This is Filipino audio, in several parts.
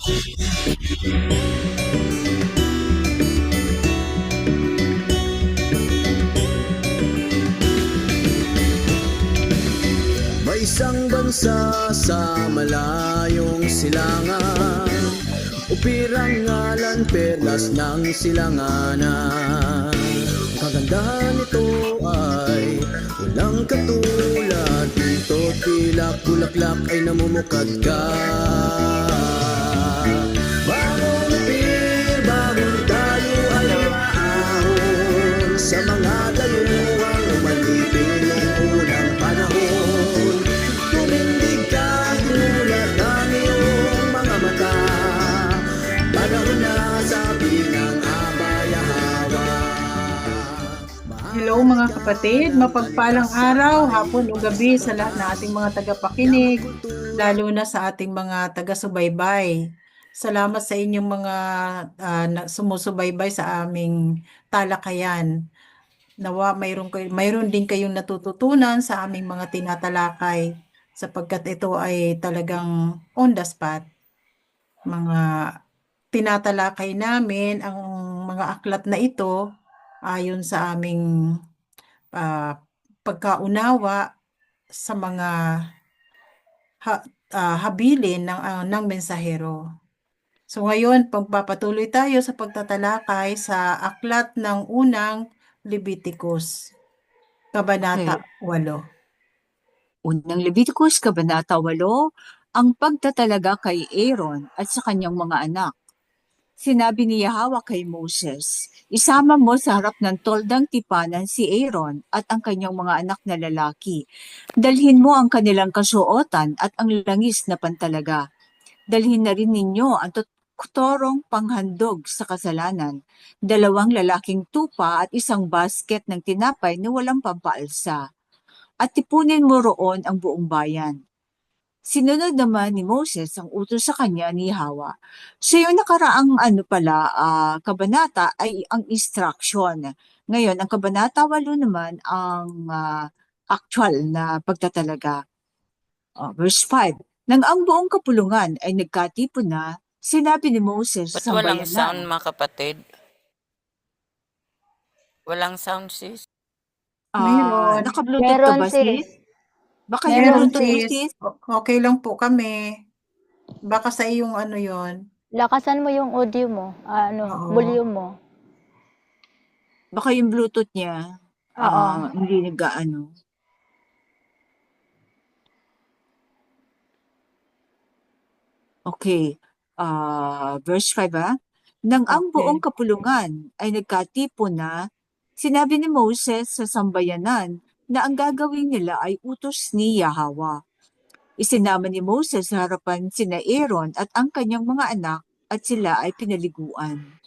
May isang bansa sa malayong silangan, upirang ngalan perlas ng silanganan. Kagandahan nito ay walang katulad, dito tila bulaklak ay namumukad ka. Bangon upir, bangon tayo ay maahon sa mga dayuhang umalipin ng unang panahon. Tumindig ka, gulat ang iyong mga mata, panahon na sabi ng abayahawa. Hello mga kapatid, mapagpalang araw, hapon o gabi sa lahat ng ating mga tagapakinig, lalo na sa ating mga taga-subaybay. Salamat sa inyong mga sumusubaybay sa aming talakayan. Nawa mayroon din kayong natututunan sa aming mga tinatalakay sapagkat ito ay talagang on the spot. Mga tinatalakay namin ang mga aklat na ito ayon sa aming pagkaunawa sa mga habilin ng mensahero. So ngayon, pagpapatuloy tayo sa pagtatalakay sa aklat ng unang Leviticus, Kabanata 8. Unang Leviticus, Kabanata 8, ang pagtatalaga kay Aaron at sa kanyang mga anak. Sinabi ni Yahweh kay Moses, isama mo sa harap ng toldang tipanan si Aaron at ang kanyang mga anak na lalaki. Dalhin mo ang kanilang kasuotan at ang langis na pantalaga. Dalhin na rin ninyo ang torong panghandog sa kasalanan, 2 lalaking tupa at 1 basket ng tinapay na walang pampaalsa. At tipunin mo roon ang buong bayan. Sinunod naman ni Moses ang utos sa kanya ni Yahweh. So yung nakaraang kabanata ay ang instruction. Ngayon, ang kabanata 8 naman ang actual na pagtatalaga. Verse 5. Nang ang buong kapulungan ay nagkatipon na, sinabi ni Moses Ba't sa walang bayanan. sound mga kapatid? Walang sound sis? Meron. Naka-bluetooth ka ba sis? Baka yung Meron, bluetooth mo sis. sis? Okay lang po kami. Baka sa iyong ano yon. Lakasan mo yung audio mo, Oo. volume mo. Baka yung bluetooth niya, Oo. hindi nag-ano. Okay, verse 5 Nang ang Okay. buong kapulungan ay nagkatipon na, sinabi ni Moses sa sambayanan na ang gagawin nila ay utos ni Yahweh. Isinama ni Moses sa harapan sina Aaron at ang kanyang mga anak at sila ay pinaliguan.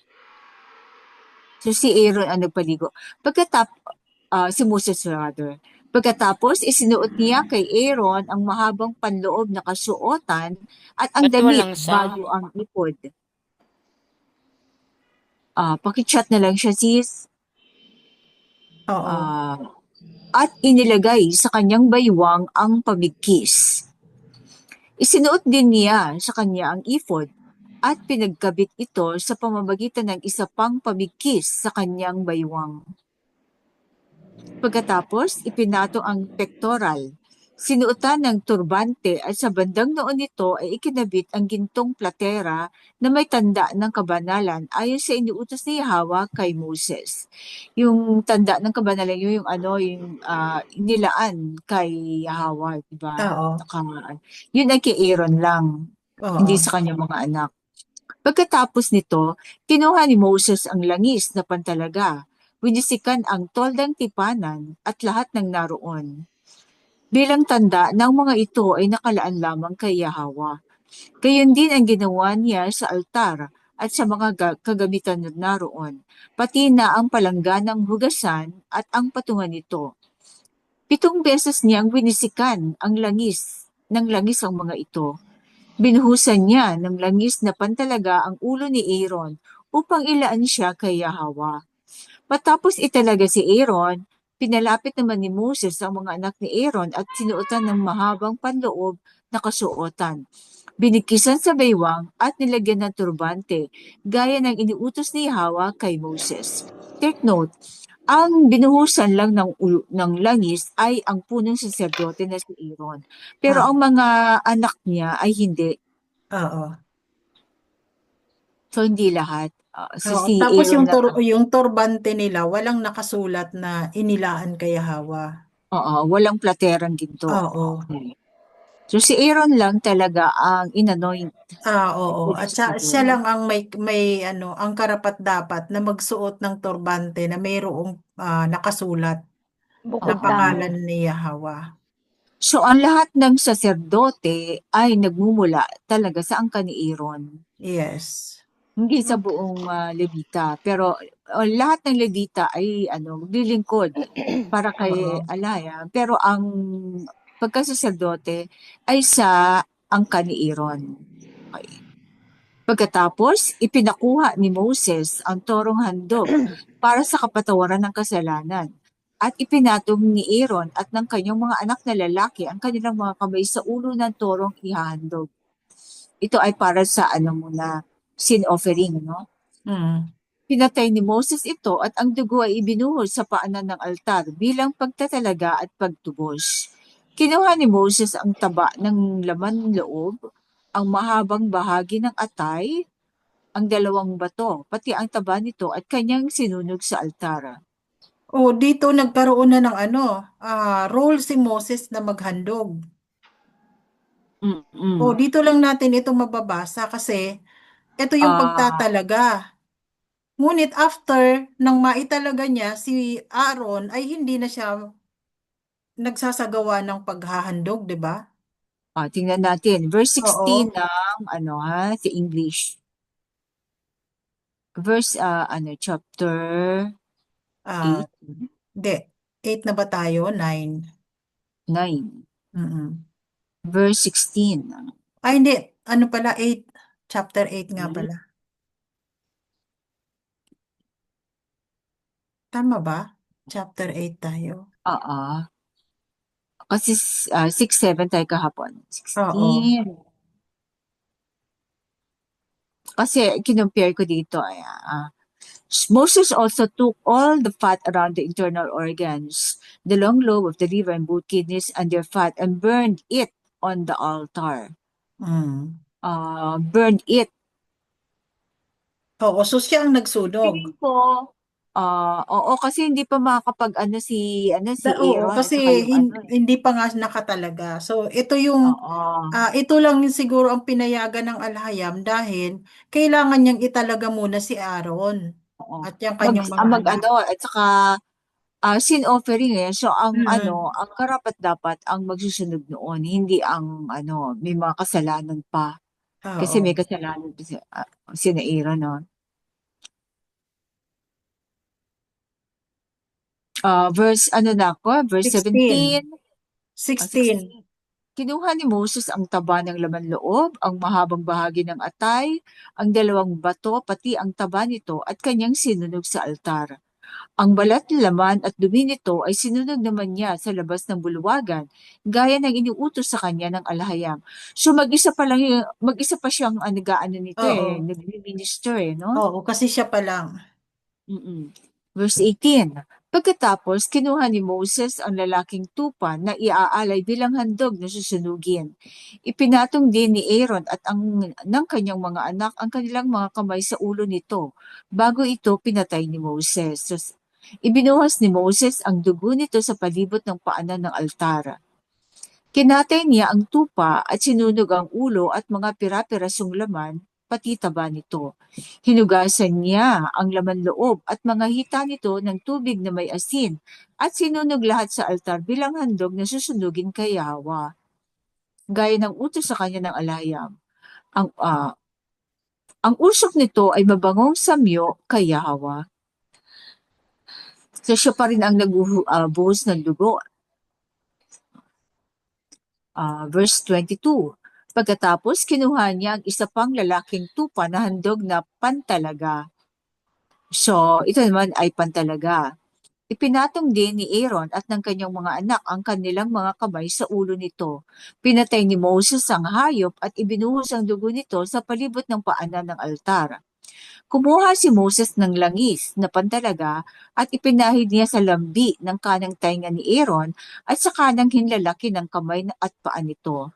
So si Aaron ang nagpaligo. Si Moses rather. Pagkatapos, isinuot niya kay Aaron ang mahabang panloob na kasuotan at ang Ba't damit walang sound? bago ang ipod. Pakichat na lang siya sis. Oo. At inilagay sa kanyang baywang ang pamigkis. Isinuot din niya sa kanya ang ephod at pinagkabit ito sa pamamagitan ng isa pang pamigkis sa kanyang baywang. Pagkatapos, ipinato ang pectoral. Sinuotan ng turbante at sa bandang noon nito ay ikinabit ang gintong platera na may tanda ng kabanalan ayon sa iniutos ni Yahweh kay Moses. Yung tanda ng kabanalan yung nilaan kay Yahweh, diba? Oo. Yun ay kay Aaron lang, Oo. hindi sa kanyang mga anak. Pagkatapos nito, kinuha ni Moses ang langis na pantalaga, winisikan ang toldang tipanan at lahat ng naroon. Bilang tanda ng mga ito ay nakalaan lamang kay Yahweh. Gayon din ang ginawa niya sa altar at sa mga kagamitan na naroon, pati na ang palangganang hugasan at ang patungan nito. 7 beses niyang winisikan ang langis ang mga ito. Binuhusan niya ng langis na pantalaga ang ulo ni Aaron upang ilaan siya kay Yahweh. Matapos italaga si Aaron, pinalapit naman ni Moses ang mga anak ni Aaron at sinuotan ng mahabang panloob na kasuotan. Binigkisan sa baywang at nilagyan ng turbante, gaya ng iniutos ni Yahweh kay Moses. Take note, ang binuhusan lang ng langis ay ang punong saserdote na si Aaron. Pero Ah, ang mga anak niya ay hindi. oo. So, hindi lahat. Oo. Si Tapos Aaron lang ang, yung turbante nila, walang nakasulat na inilaan kay Hawa. walang platerang ginto. Oo. Okay. So, si Aaron lang talaga ang inanoint. Oo. At siya lang ang may ano, ang karapat-dapat na magsuot ng turbante na mayroong nakasulat na Bukod tangi. pangalan ni Hawa. So, ang lahat ng saserdote ay nagmumula talaga sa angkan ni Aaron. Yes. Hindi sa buong Levita. Pero lahat ng Levita ay maglilingkod para kay Oo. Alaya. Pero ang pagkasaserdote ay sa angkan ni Aaron. Okay. Pagkatapos, ipinakuha ni Moses ang torong handog para sa kapatawaran ng kasalanan. At ipinatong ni Aaron at ng kanyang mga anak na lalaki ang kanilang mga kamay sa ulo ng torong ihahandog. Ito ay para sa muna, sin offering, no? Mm. Pinatay ni Moses ito at ang dugo ay ibinuhos sa paanan ng altar bilang pagtatalaga at pagtubos. Kinuha ni Moses ang taba ng laman loob, ang mahabang bahagi ng atay, ang dalawang bato, pati ang taba nito at kanyang sinunog sa altar. Dito nagkaroon na ng role si Moses na maghandog. Mm-mm. Dito lang natin ito mababasa kasi ito yung Ah, pagtatalaga. Ngunit after nang maitalaga niya si Aaron ay hindi na siya nagsasagawa ng paghahandog, 'di ba? tingnan natin. Verse 16 Oo. ng sa English. Verse chapter Ah, 8, hindi. 8 na ba tayo? 9. 9. Mm-mm. Verse 16. Ay, hindi. Ano pala? 8. Chapter 8 nga Okay. pala. Tama ba? Chapter 8 tayo. Oo. Kasi 6, 7 tayo kahapon. Oo. 16. Kasi kinumpare ko dito ay Moses also took all the fat around the internal organs, the long lobe of the liver and both kidneys and their fat, and burned it on the altar. Mm. Burned it. Oo, so siya ang nagsunog. Tingin ko, oo, kasi hindi pa makakapag si Oo, Aaron at kasi saka yung hindi pa nga nakatalaga. So, Oo. ito lang siguro ang pinayagan ng Alhayam dahil kailangan niyang italaga muna si Aaron Oo. at yung kanyang mga Mag anak. at saka sin offering eh. So Mm. ang karapat dapat ang magsusunod noon, hindi ang may mga kasalanan pa. Kasi may Oo. kasalanan pa si Aaron, no? Verse na ako, verse 16. 17. 16. 16. Kinuha ni Moses ang taba ng laman loob, ang mahabang bahagi ng atay, ang dalawang bato, pati ang taba nito at kanyang sinunog sa altar. Ang balat, laman at dumi nito ay sinunog naman niya sa labas ng bulwagan, gaya ng iniutos sa kanya ng alahayam. So mag-isa pa siyang nag-aano nito Oo. nag-minister no? Oo, kasi siya pa lang. Mm-mm. Verse 18. Pagkatapos, kinuha ni Moses ang lalaking tupa na iaalay bilang handog na susunugin. Ipinatong din ni Aaron at ng kanyang mga anak ang kanilang mga kamay sa ulo nito bago ito pinatay ni Moses. So, ibinuhos ni Moses ang dugo nito sa palibot ng paanan ng altar. Kinatay niya ang tupa at sinunog ang ulo at mga pira-pirasong laman, pati taba nito. Hinugasan niya ang laman loob at mga hita nito ng tubig na may asin at sinunog lahat sa altar bilang handog na susunugin kay Yahweh. Gaya ng utos sa kanya ng alayam. Ang, ah, ang usok nito ay mabangong samyo kay Yahweh. So siya pa rin ang nagbuhos ng dugo. Verse 22. Pagkatapos, kinuha niya ang isa pang lalaking tupa na handog na pantalaga. So, ito naman ay pantalaga. Ipinatong din ni Aaron at ng kanyang mga anak ang kanilang mga kamay sa ulo nito. Pinatay ni Moses ang hayop at ibinuhos ang dugo nito sa palibot ng paanan ng altar. Kumuha si Moses ng langis na pantalaga at ipinahid niya sa lambi ng kanang tainga ni Aaron at sa kanang hinlalaki ng kamay at paa nito.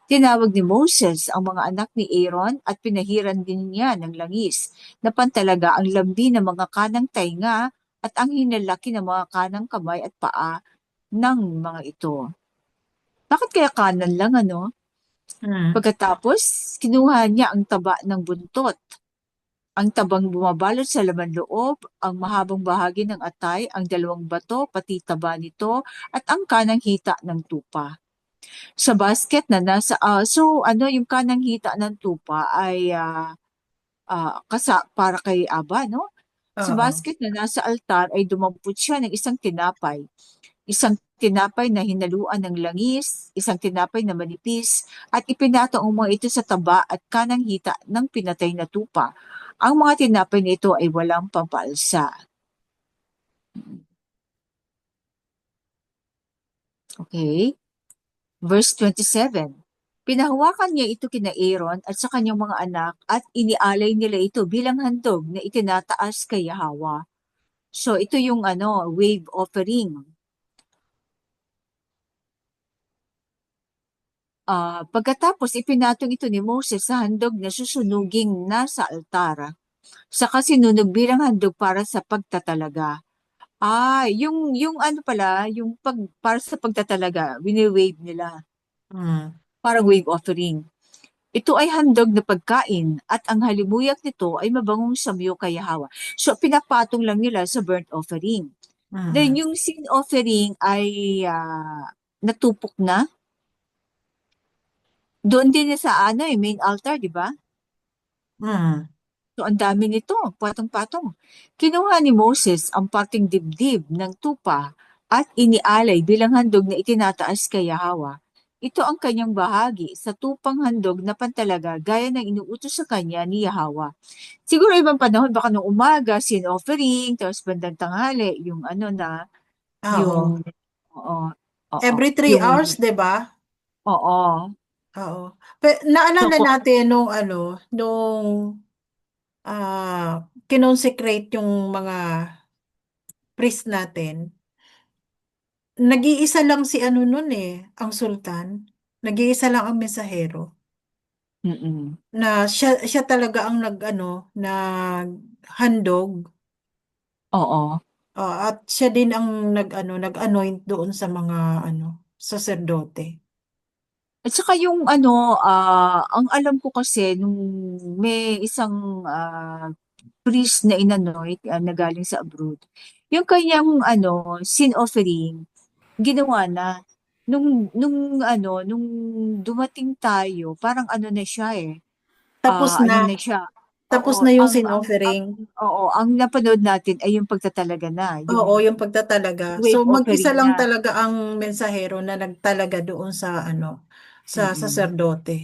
Tinawag ni Moses ang mga anak ni Aaron at pinahiran din niya ng langis na pantalaga ang lambi ng mga kanang tainga at ang hinlalaki ng mga kanang kamay at paa ng mga ito. Bakit kaya kanan lang, ano? Mm. Pagkatapos, kinuha niya ang taba ng buntot, ang tabang bumabalot sa laman loob, ang mahabang bahagi ng atay, ang dalawang bato, pati taba nito, at ang kanang hita ng tupa. Sa basket na nasa, yung kanang hita ng tupa ay para kay Aba, no? Sa Oo. basket na nasa altar ay dumampot siya ng isang tinapay. Isang tinapay na hinaluan ng langis, isang tinapay na manipis, at ipinato ang mga ito sa taba at kanang hita ng pinatay na tupa. Ang mga tinapay na ito ay walang pampaalsa. Okay? Verse 27. Pinahawakan niya ito kina Aaron at sa kanyang mga anak at inialay nila ito bilang handog na itinataas kay Yahweh. So ito yung wave offering. Pagkatapos ipinatong ito ni Moses sa handog na susunuging nasa altar. Saka sinunog bilang handog para sa pagtatalaga. Yung pala, para sa pagtatalaga, wini-wave nila. Mm. Parang wave offering. Ito ay handog na pagkain at ang halimuyak nito ay mabangong samyo kay Yahweh. So pinapatong lang nila sa burnt offering. Then Mm. yung sin offering ay natupok na. Doon din sa main altar, di ba? Mm. So ang dami nito, patong-patong. Kinuha ni Moses ang parting dibdib ng tupa at inialay bilang handog na itinataas kay Yahweh. Ito ang kanyang bahagi sa tupang handog na pantalaga gaya ng inuutos sa kanya ni Yahweh. Siguro ibang panahon, baka nung umaga, sin offering, tapos bandang tanghali, yung Oo. oo, oo, Every 3 yung, hours, 'di ba? oo, Oo. so, Naalala natin nung kinonsecrate yung mga priest natin. Nag-iisa lang si nun ang sultan. Nag-iisa lang ang mensahero. mm-mm, Na siya talaga ang naghandog. oo. At siya din ang nag-anoint doon sa mga saserdote. At saka yung ang alam ko kasi nung may isang priest na inanoint na galing sa abroad, yung kanyang sin offering, ginawa na. Nung dumating tayo, parang na siya eh. Tapos Na na, siya. tapos Oo, na yung sin offering. ang napanood natin ay yung pagtatalaga na, Oo, yung yung pagtatalaga. So wave mag-isa offering lang na. talaga ang mensahero na nagtalaga doon sa Mm-mm. saserdote.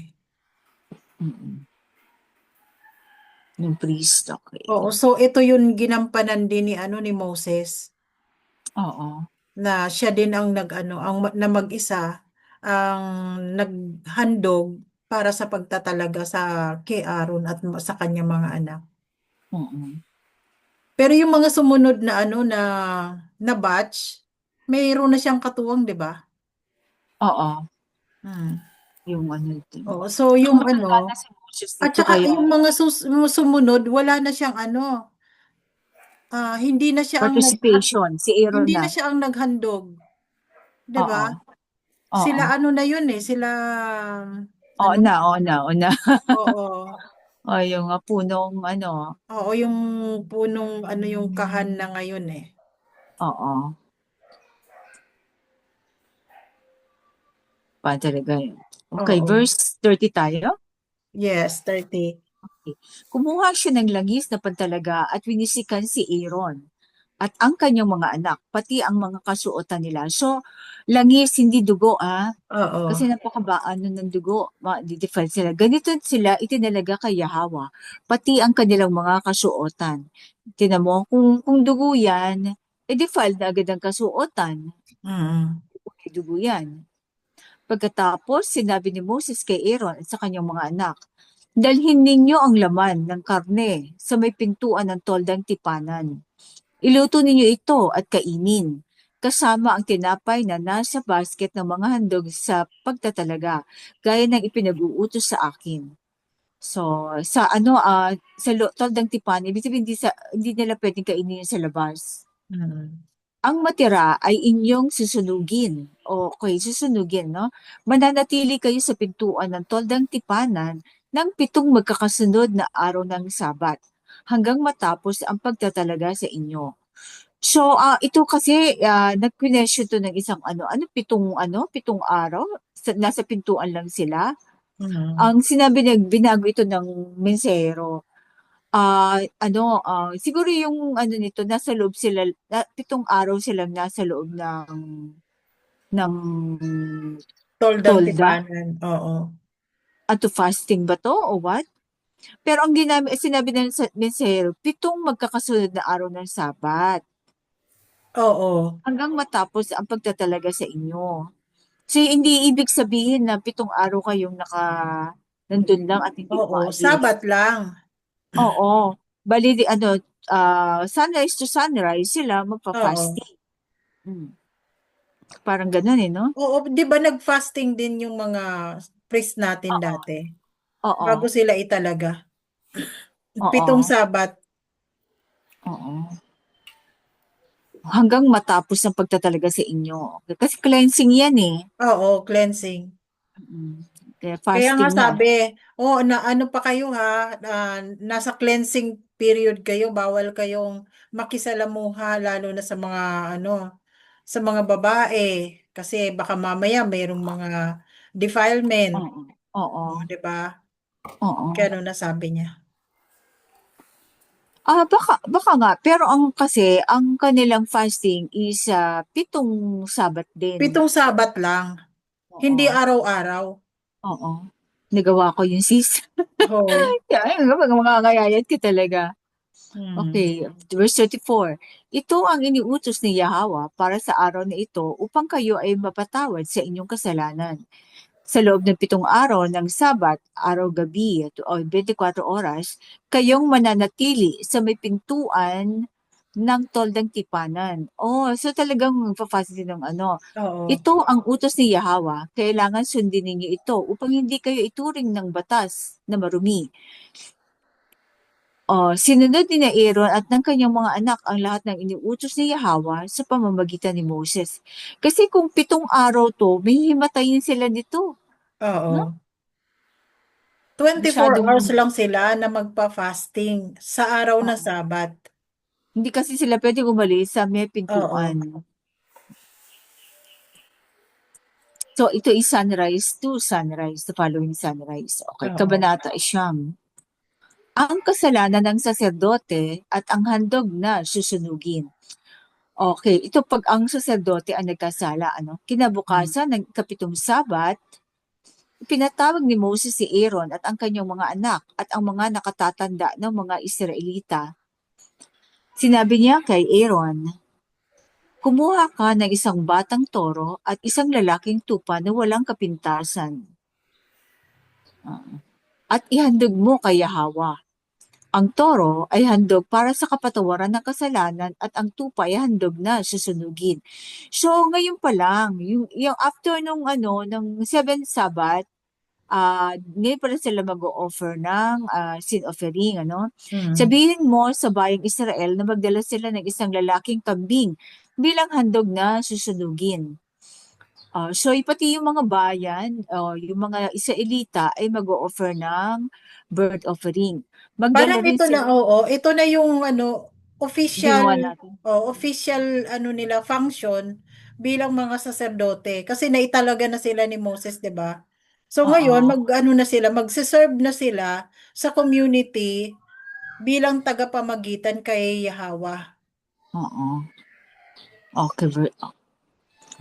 Mm-mm. Yung priest, okay. Oo, so ito yung ginampanan din ni Moses Oo. na siya din ang na mag-isa ang naghandog para sa pagtatalaga sa kay Aaron at sa kanyang mga anak. Mm-mm. Pero yung mga sumunod na na batch, mayroon na siyang katuwang, 'di ba? Oo. Hmm. Yung din. Oo, so So, yung matanda na si Moses at dito saka kaya yung mga sumunod, wala na siyang hindi na siya ang participation, si Aaron hindi na. na siya ang naghandog, 'di ba? Oo. Oo. Sila na yun sila Oo ano, na, oo na, oo na. oo. O, yung punong Oo, yung punong yung kahan na ngayon oo. Pa talaga yun. Okay, Oo. verse 30 tayo. Yes, 30. Okay. Kumuha siya ng langis na pantalaga at winisikan si Aaron at ang kanyang mga anak, pati ang mga kasuotan nila. So, langis, hindi dugo, Oo. Kasi napakabaan ng dugo, ma-defile sila. Ganito sila itinalaga kay Yahweh, pati ang kanilang mga kasuotan. Tinan mo, kung dugo yan, defiled na agad ang kasuotan. Mm. Dugo yan. Pagkatapos, sinabi ni Moses kay Aaron at sa kanyang mga anak, dalhin ninyo ang laman ng karne sa may pintuan ng toldang tipanan. Iluto ninyo ito at kainin, kasama ang tinapay na nasa basket ng mga handog sa pagtatalaga, gaya ng ipinag-uutos sa akin. So, sa toldang tipanan, ibig sabihin hindi nila pwedeng kainin yun sa labas. Mm. Ang matira ay inyong susunugin. Okay, susunugin, no? Mananatili kayo sa pintuan ng toldang tipanan ng 7 magkakasunod na araw ng Sabat hanggang matapos ang pagtatalaga sa inyo. So, ito kasi nag-question to ng isang pitong araw, nasa pintuan lang sila. Mm. Ang sinabi niya, binago ito ng mensahero. Siguro yung nito, nasa loob sila, 7 araw silang nasa loob ng Toldang tolda. tipanan. Oo. Ato fasting ba to o what? Pero ang sinabi ng mensahero, 7 magkakasunod na araw ng Sabat Oo. hanggang matapos ang pagtatalaga sa inyo. So, hindi ibig sabihin na 7 araw kayong nandun lang at hindi Oo. umaalis. Sabat lang. Oo. Bali, sunrise to sunrise sila Oo. magpa-fasting. Hmm. Parang ganun no? Oo, 'di ba nag-fasting din yung mga priest natin Oo. dati Oo. bago sila italaga. Oo. 7 Sabat. Oo. Hanggang matapos ang pagtatalaga sa inyo. Kasi cleansing yan eh. Oo, cleansing. Kaya Kaya nga fasting yan. sabi, na ano pa kayo ha, nasa cleansing period kayo, bawal kayong makisalamuha lalo na sa mga sa mga babae kasi baka mamaya mayroong mga defilement, Oo. Oo. 'di ba? Oo. Kaya ano nasabi niya. Baka nga. Pero ang kanilang fasting is 7 Sabat din. 7 Sabat lang, hindi Oo. araw-araw. Oo. Nagawa ko yung sis. Oo. Kaya mga ngayayat ka talaga. Hmm. Okay, verse 34. Ito ang iniutos ni Yahweh para sa araw na ito upang kayo ay mapatawad sa inyong kasalanan. Sa loob ng 7 araw ng Sabat, araw-gabi, o 24 oras, kayong mananatili sa may pintuan ng toldang tipanan. So talagang fast din ng Oo. Ito ang utos ni Yahweh. Kailangan sundin ninyo ito upang hindi kayo ituring ng batas na marumi. Sinunod ni Aaron at ng kanyang mga anak ang lahat ng iniutos ni Yahweh sa pamamagitan ni Moses. Kasi kung 7 araw to, may himatayin sila nito. Oo. No? 24 hours Masyadong, lang sila na magpa-fasting sa araw na oo. Sabat. Hindi kasi sila pwede umalis sa may Oo. pintuan. So, ito is sunrise to sunrise, the following sunrise. Okay, Oo. Kabanata Siyam. Ang kasalanan ng saserdote at ang handog na susunugin. Okay, ito pag ang saserdote ang nagkasala, kinabukasan ng 7 Sabat, pinatawag ni Moses si Aaron at ang kanyang mga anak at ang mga nakatatanda ng mga Israelita. Sinabi niya kay Aaron, kumuha ka ng isang batang toro at isang lalaking tupa na walang kapintasan. At ihandog mo kay Yahweh. Ang toro ay handog para sa kapatawaran ng kasalanan at ang tupa ay handog na susunugin. So, ngayon pa lang, yung after ng 7th Sabbath, ngayon pa lang sila mag-o-offer ng sin offering, Mm. Sabihin mo sa bayang Israel na magdala sila ng isang lalaking kambing bilang handog na susunugin. So, pati yung mga bayan, yung mga Israelita ay mag-o-offer ng bird offering. Parang Magdala rin ito na, sila, ito na yung ginawa official, natin. official nila function bilang mga saserdote kasi naitalaga na sila ni Moses, 'di ba? So ngayon Oo, na sila, magse-serve na sila sa community bilang tagapamagitan kay Yahweh. oo. Okay,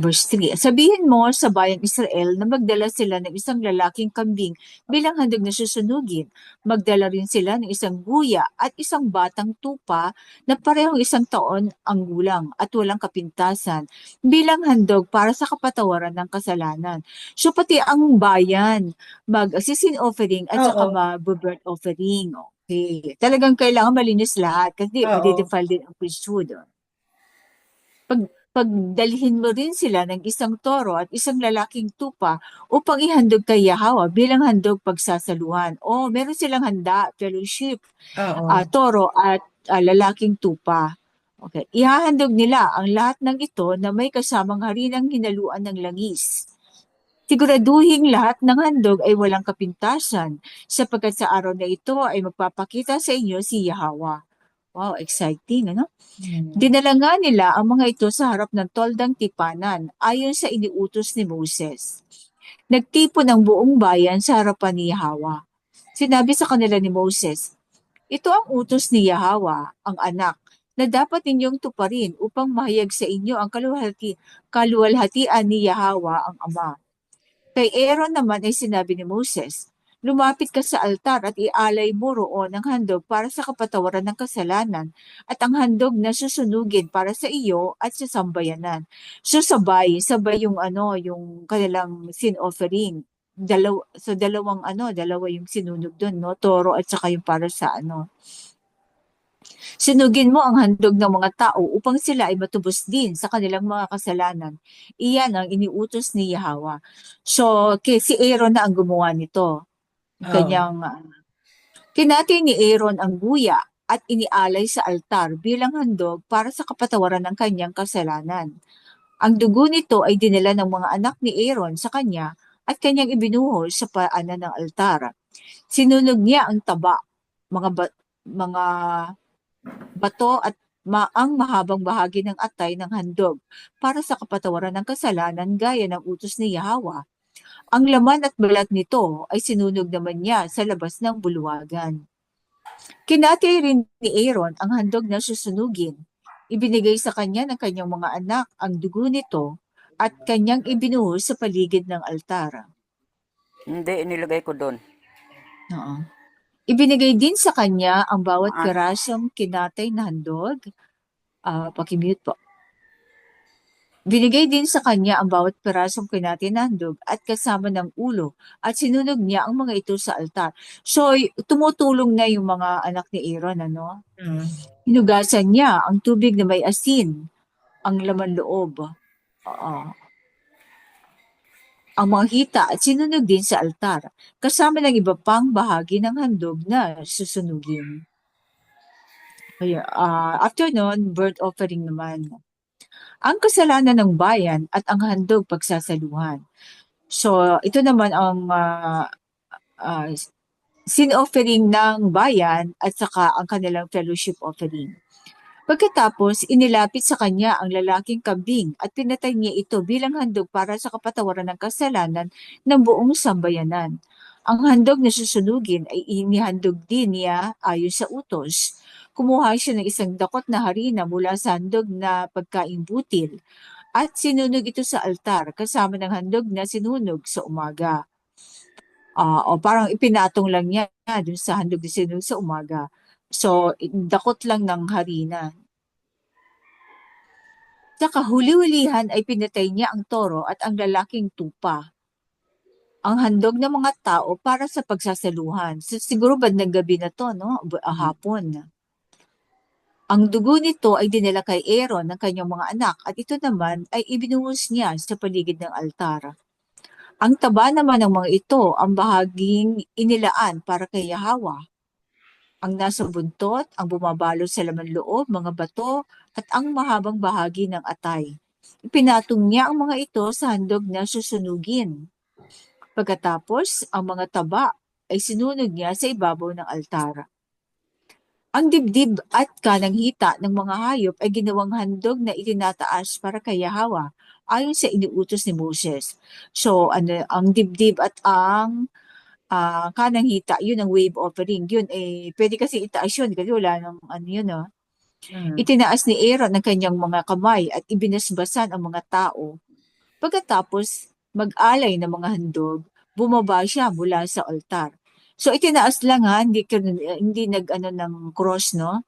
Verse 3, sabihin mo sa bayang Israel na magdala sila ng isang lalaking kambing bilang handog na susunugin. Magdala rin sila ng isang guya at isang batang tupa na parehong 1 taon ang gulang at walang kapintasan bilang handog para sa kapatawaran ng kasalanan. So pati ang bayan, mag-sin offering at saka Oo. mag-burnt offering. Okay. Talagang kailangan malinis lahat kasi Oo. madidefile din ang priesthood. Pagdalhin mo rin sila ng isang toro at isang lalaking tupa upang ihandog kay Yahweh bilang handog pagsasaluhan. O meron silang handa, fellowship, Oo. toro at lalaking tupa. Okay. Ihahandog nila ang lahat ng ito na may kasamang harinang hinaluan ng langis. Siguraduhin lahat ng handog ay walang kapintasan sapagkat sa araw na ito ay magpapakita sa inyo si Yahweh. Wow, exciting, ano? Dinala nga nila ang mga ito sa harap ng toldang tipanan ayon sa iniutos ni Moses. Nagtipon ang buong bayan sa harapan ni Yahweh. Sinabi sa kanila ni Moses, ito ang utos ni Yahweh, ang anak, na dapat ninyong tuparin upang mahayag sa inyo ang kaluwalhatian ni Yahweh, ang Ama. Kay Aaron naman ay sinabi ni Moses, lumapit ka sa altar at ialay mo roon ang handog para sa kapatawaran ng kasalanan at ang handog na susunugin para sa iyo at sa sambayanan. So sabay yung yung kanilang sin offering. Dalawa yung sinunog doon, no? Toro at saka yung para sa Sinugin mo ang handog ng mga tao upang sila ay matubos din sa kanilang mga kasalanan. Iyan ang iniutos ni Yahweh. So, si Aaron na ang gumawa nito. Kanyang kinatay ni Aaron ang guya at inialay sa altar bilang handog para sa kapatawaran ng kanyang kasalanan. Ang dugo nito ay dinala ng mga anak ni Aaron sa kanya at kanyang ibinuhos sa paanan ng altar. Sinunog niya ang taba, mga bato at ang mahabang bahagi ng atay ng handog para sa kapatawaran ng kasalanan gaya ng utos ni Yahweh. Ang laman at balat nito ay sinunog naman niya sa labas ng bulwagan. Kinatay rin ni Aaron ang handog na susunugin. Ibinigay sa kanya ng kanyang mga anak ang dugo nito at kanyang ibinuhos sa paligid ng altar. Hindi, inilagay ko doon. Oo. Ibinigay din sa kanya ang bawat pirasong kinatay na handog. Pakimute po. Binigay din sa kanya ang bawat pirasong kinatay na handog at kasama ng ulo at sinunog niya ang mga ito sa altar. So, tumutulong na yung mga anak ni Aaron, ano? Hinugasan niya ang tubig na may asin, ang laman loob, ang mga hita at sinunog din sa altar, kasama ng iba pang bahagi ng handog na susunugin. Kaya, after nun, burnt offering naman. Ang kasalanan ng bayan at ang handog pagsasaluhan. So, ito naman ang sin offering ng bayan at saka ang kanilang fellowship offering. Pagkatapos, inilapit sa kanya ang lalaking kambing at pinatay niya ito bilang handog para sa kapatawaran ng kasalanan ng buong sambayanan. Ang handog na susunugin ay inihandog din niya ayon sa utos. Kumuha siya ng isang dakot na harina mula sa handog na pagkaing butil at sinunog ito sa altar kasama ng handog na sinunog sa umaga. O parang ipinatong lang niya dun sa handog na sinunog sa umaga. So, dakot lang ng harina. Sa kahuli-hulihan ay pinatay niya ang toro at ang lalaking tupa. Ang handog ng mga tao para sa pagsasaluhan. So, siguro bandang gabi na to, no? Hapon. Ang dugo nito ay dinala kay Aaron ng kanyang mga anak at ito naman ay ibinuhos niya sa paligid ng altar. Ang taba naman ng mga ito ang bahaging inilaan para kay Yahweh. Ang nasa buntot, ang bumabalot sa laman loob, mga bato, at ang mahabang bahagi ng atay. Ipinatong niya ang mga ito sa handog na susunugin. Pagkatapos, ang mga taba ay sinunog niya sa ibabaw ng altar. Ang dibdib at kanang hita ng mga hayop ay ginawang handog na itinataas para kay Yahweh ayon sa iniutos ni Moses. So, ang dibdib at ang kanang hita, yun ang wave offering. Yun, pwede kasi itaas yun kasi wala nang Itinaas ni Aaron ang kanyang mga kamay at ibinasbasan ang mga tao. Pagkatapos mag-alay ng mga handog, bumaba siya mula sa altar. So itinaas lang ha, hindi nag-ano ng cross, no?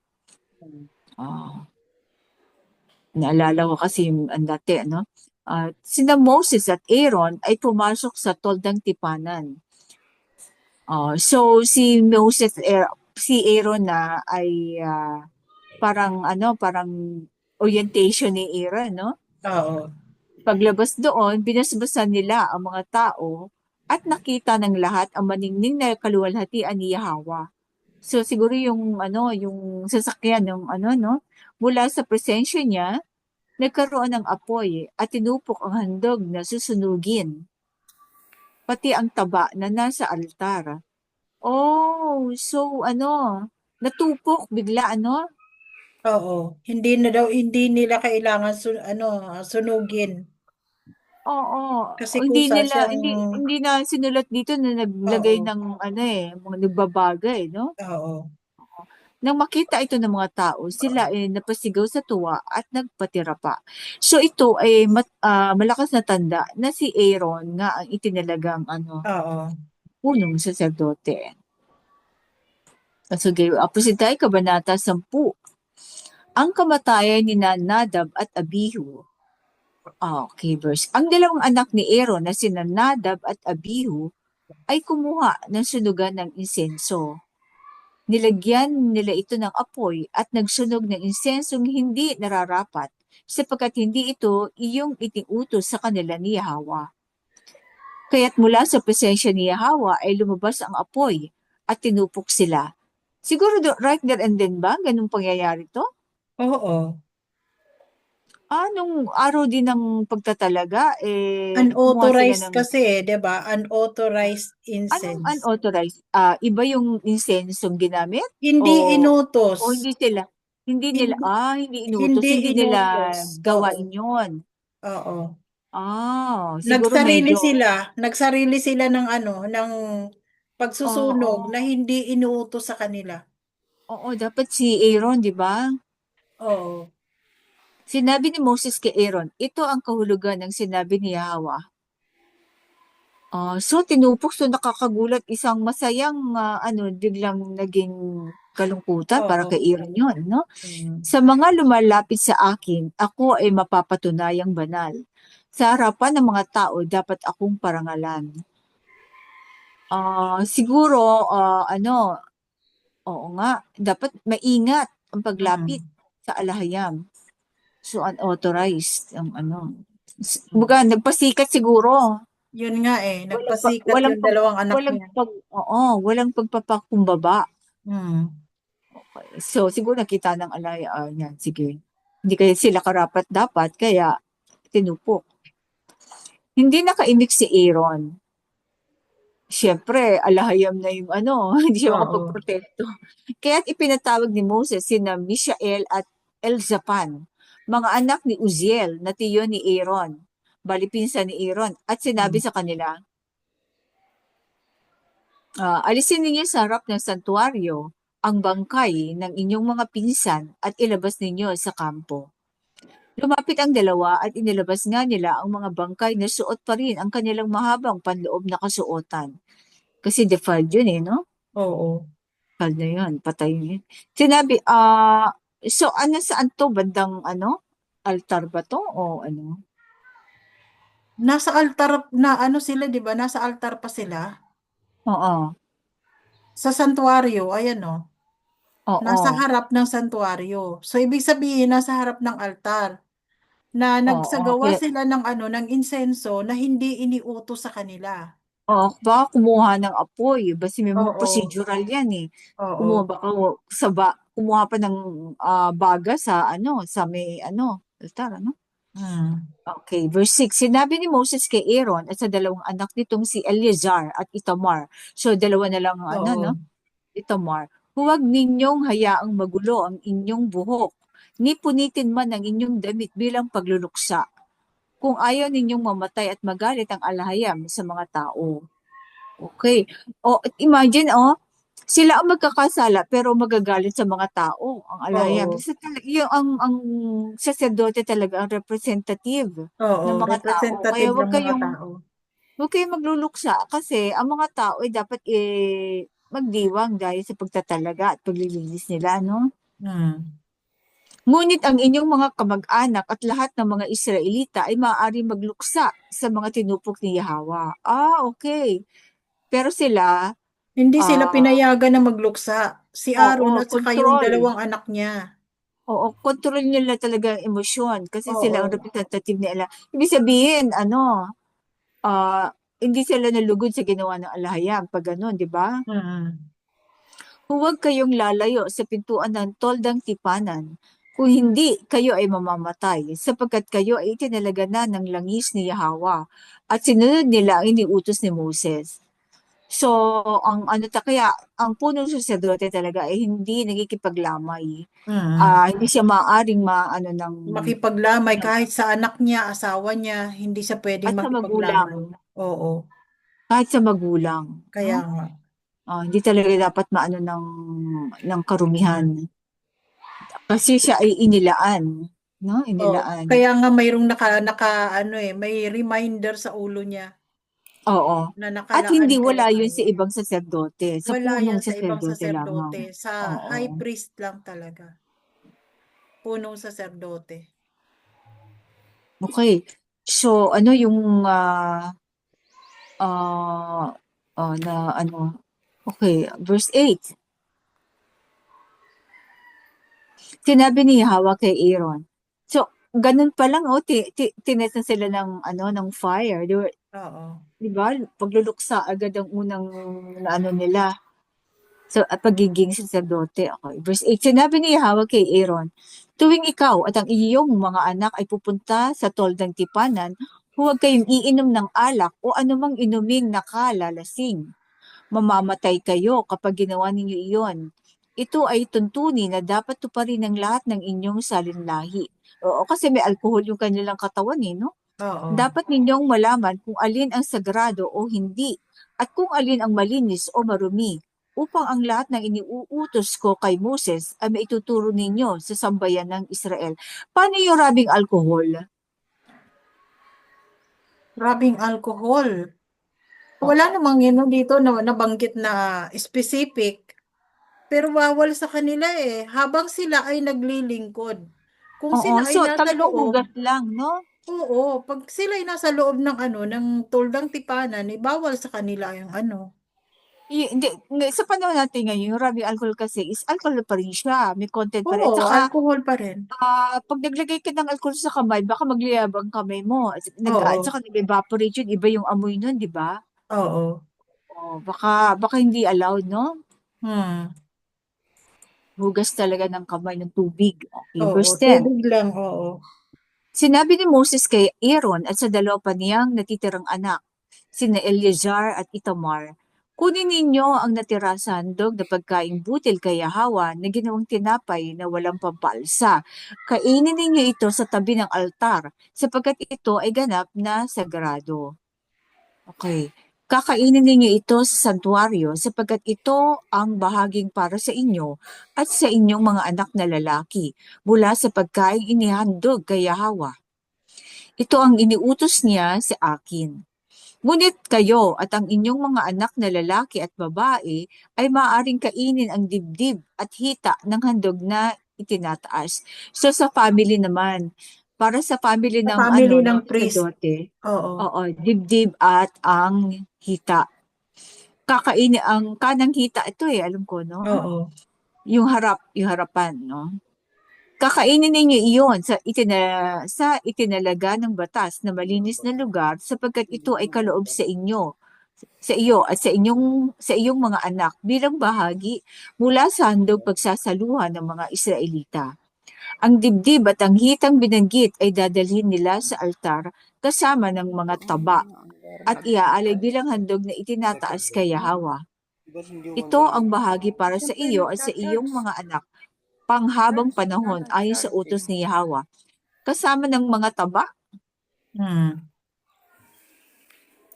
Ah, naalala ko kasi yung dati, ano? Sina Moses at Aaron ay pumasok sa toldang tipanan. So si Aaron na ay parang orientation ni Aaron, no? Oo. Paglabas doon, binasbasan nila ang mga tao at nakita ng lahat ang maningning na kaluwalhatian ni Yahweh. So siguro yung sasakyan ng no, mula sa presensya niya, nagkaroon ng apoy at tinupok ang handog na susunugin, pati ang taba na nasa altar. Oh, so natupok bigla, ano? Oo. Hindi nila kailangan sunugin. Oo. Kasi Hindi kusa nila siyang, hindi na sinulat dito na naglagay oo, ng mga nagbabagay, no? oo, Nang makita ito ng mga tao, sila ay napasigaw sa tuwa at nagpatira pa. So ito ay malakas na tanda na si Aaron nga ang itinalagang oo, punong saserdote. So, Apositay, Kabanata 10. Ang kamatayan ni Nadab at Abihu. Okay, verse. Ang dalawang anak ni Aaron na sina Nadab at Abihu ay kumuha ng sunugan ng insenso. Nilagyan nila ito ng apoy at nagsunog ng insensong hindi nararapat sapagkat hindi ito iyong itiutos sa kanila ni Yahweh. Kaya't mula sa presensya ni Yahweh ay lumabas ang apoy at tinupok sila. Siguro right there and then ba? Ganung pangyayari to? oo. Nung araw din ng pagtatalaga, kumuha sila Unauthorized ng, kasi, 'di ba? Unauthorized anong incense. unauthorized? Iba yung insensong ginamit? O, Hindi inutos. o Hindi, hindi inutos, hindi hindi nila inutos. Oo, gawain yun. oo. Siguro medyo, Nagsarili sila ng ng pagsusunog oo, na hindi inuutos sa kanila. oo, dapat si Aaron, di ba? Oo, Sinabi ni Moses kay Aaron, ito ang kahulugan ng sinabi ni Yahweh. So tinupok, so nakakagulat, isang masayang biglang naging kalungkutan para oo. kay Aaron yun, no? Mm. Sa mga lumalapit sa akin, ako ay mapapatunayang banal. Sa harapan ng mga tao, dapat akong parangalan. Siguro, oo nga, dapat maingat ang paglapit Mm. sa alahayam. So, unauthorized ang Baga, nagpasikat siguro. Yun nga Walang pa, nagpasikat walang yung pag, dalawang anak walang niya. pag, oo, walang pagpapakumbaba. Mm. So, siguro nakita ng alaya, yan, sige. Hindi kaya sila karapat dapat, kaya tinupok. Hindi nakaimik si Aaron. Siyempre, alahayam na yung hindi siya Oo. makapagprotekto. Kaya't ipinatawag ni Moses sina Mishael at Elzaphan, mga anak ni Uziel na tiyo ni Aaron, bali pinsan ni Aaron, at sinabi Mm. sa kanila, alisin ninyo sa harap ng santuario ang bangkay ng inyong mga pinsan at ilabas ninyo sa kampo. Lumapit ang dalawa at inilabas nga nila ang mga bangkay na suot pa rin ang kanilang mahabang panloob na kasuotan. Kasi defiled yun no? Oo. Defiled na yun, patay yun. Sinabi, so saan to? Bandang altar ba to? O ano? Nasa altar na sila, 'di ba? Nasa altar pa sila. Oo, Sa santuario, ayan nasa oo, harap ng santuario. So, ibig sabihin, nasa harap ng altar na oo. nagsagawa Kaya, sila ng insenso na hindi iniutos sa kanila. baka kumuha ng apoy. Basta may mga Oo, procedural yan Kumuha oo. baka kumuha pa ng baga sa sa may altar, Hmm. Okay, verse 6. Sinabi ni Moses kay Aaron at sa dalawang anak nitong si Eleazar at Itamar. So, dalawa na lang no? Oo. Itamar. Huwag ninyong hayaang magulo ang inyong buhok, ni punitin man ang inyong damit bilang pagluluksa. Kung ayaw ninyong mamatay at magalit ang alahayam sa mga tao. Okay. Imagine, Sila ang magkakasala pero magagalit sa mga tao, ang alaya. Oo. Kasi yung ang saserdote talaga ang representative Oo, ng mga tao. Kaya representative ng mga tao. huwag kayong magluluksa kasi ang mga tao ay dapat magdiwang dahil sa pagtatalaga at paglilinis nila, no? Hmm. Ngunit ang inyong mga kamag-anak at lahat ng mga Israelita ay maaaring magluksa sa mga tinupok ni Yahweh. Okay. Pero sila, Hindi sila ah, pinayagan na magluksa. Si Aaron oo, at saka yung control. dalawang anak niya. Oo, control nila talaga ang emosyon kasi sila ang Oo. representative nila. Ibig sabihin, ah, hindi sila nalugod sa ginawa ng alahayam pag ganun, di ba? Mm. Huwag kayong lalayo sa pintuan ng toldang tipanan. Kung hindi, kayo ay mamamatay, sapagkat kayo ay itinalaga na ng langis ni Yahweh at sinunod nila ang iniutos ni Moses. So, kaya ang punong saserdote talaga ay hindi nagkikipaglamay. Mm. Hindi siya maaaring Makipaglamay kahit sa anak niya, asawa niya, hindi siya pwedeng at sa magulang, makipaglamay. Oo, kahit sa magulang, no? kaya nga. Hindi talaga dapat maano ng karumihan kasi siya ay inilaan, no? Oo, Inilaan. kaya nga mayroong may reminder sa ulo niya Oo. na At nakalaan hindi kay wala yun sa Yahweh. ibang saserdote, sa Wala punong yan sa ibang saserdote lamang. saserdote, sa Oo. high priest lang talaga. Punong saserdote. Okay. So, ano yung ah, na okay, verse 8. Sinabi ni Yahweh kay Aaron. So, ganun pa lang, tinest na sila ng fire. Oo. Di ba? Pagluluksa agad ang unang nila. So, at pagiging saserdote. Okay. Verse 8, sinabi ni Yahweh kay Aaron, tuwing ikaw at ang iyong mga anak ay pupunta sa toldang tipanan, huwag kayong iinom ng alak o anumang inuming nakalalasing. Mamamatay kayo kapag ginawa ninyo iyon. Ito ay tuntunin na dapat tuparin ng lahat ng inyong salinlahi. Oo, kasi may alkohol yung kanilang katawan, no? Oo. Dapat ninyong malaman kung alin ang sagrado o hindi, at kung alin ang malinis o marumi, upang ang lahat ng iniuutos ko kay Moses ay maituturo ninyo sa sambayan ng Israel. Paano yung rabing alcohol? Grabing alcohol. Wala Oo. namang yun dito na nabanggit na specific. Pero bawal sa kanila eh, habang sila ay naglilingkod. Kung Oo, sila ay so nasa loob, tampuhugas lang, no? oo, pag sila ay nasa loob ng tuldang tipanan, eh, bawal sa kanila yung ano. Hindi, sa panahon natin ngayon, yung rubbing alcohol kasi is alcohol pa rin siya. May content pa rin. At Oo, saka, alcohol pa rin. pag naglagay ka ng alcohol sa kamay, baka magliyabang kamay mo. At Oo, saka nag-evaporate yun. Iba yung amoy nun, di ba? oo. Baka hindi allowed, no? Hmm. Hugas talaga ng kamay ng tubig. Okay, Oo, verse 10. tubig lang, oo. Sinabi ni Moses kay Aaron at sa dalawa pa niyang natitirang anak, sina Eleazar at Itamar, kunin ninyo ang natira sa handog na pagkaing butil kay Yahawa na ginawang tinapay na walang pampalsa. Kainin ninyo ito sa tabi ng altar, sapagkat ito ay ganap na sagrado. Okay. Kakainin ninyo ito sa santuario sapagkat ito ang bahaging para sa inyo at sa inyong mga anak na lalaki mula sa pagkain inihandog kay Yahawa. Ito ang iniutos niya sa akin. Ngunit kayo at ang inyong mga anak na lalaki at babae ay maaaring kainin ang dibdib at hita ng handog na itinataas. So sa family naman, para sa family Sa ng family ng ng priest. sacerdote, Oo, oo, dibdib at ang hita. Kakainin ang kanang hita ito alam ko, no? oo. Yung harapan, no? Kakainin ninyo iyon sa itinalaga ng batas na malinis na lugar sapagkat ito ay kaloob sa iyo at sa iyong mga anak bilang bahagi mula sa handog pagsasaluhan ng mga Israelita. Ang dibdib at ang hitang binanggit ay dadalhin nila sa altar kasama ng mga taba at iaalay bilang handog na itinataas kay Yahweh. Ito ang bahagi para sa iyo at sa iyong mga anak panghabang panahon ayon sa utos ni Yahweh, kasama ng mga taba. Hmm.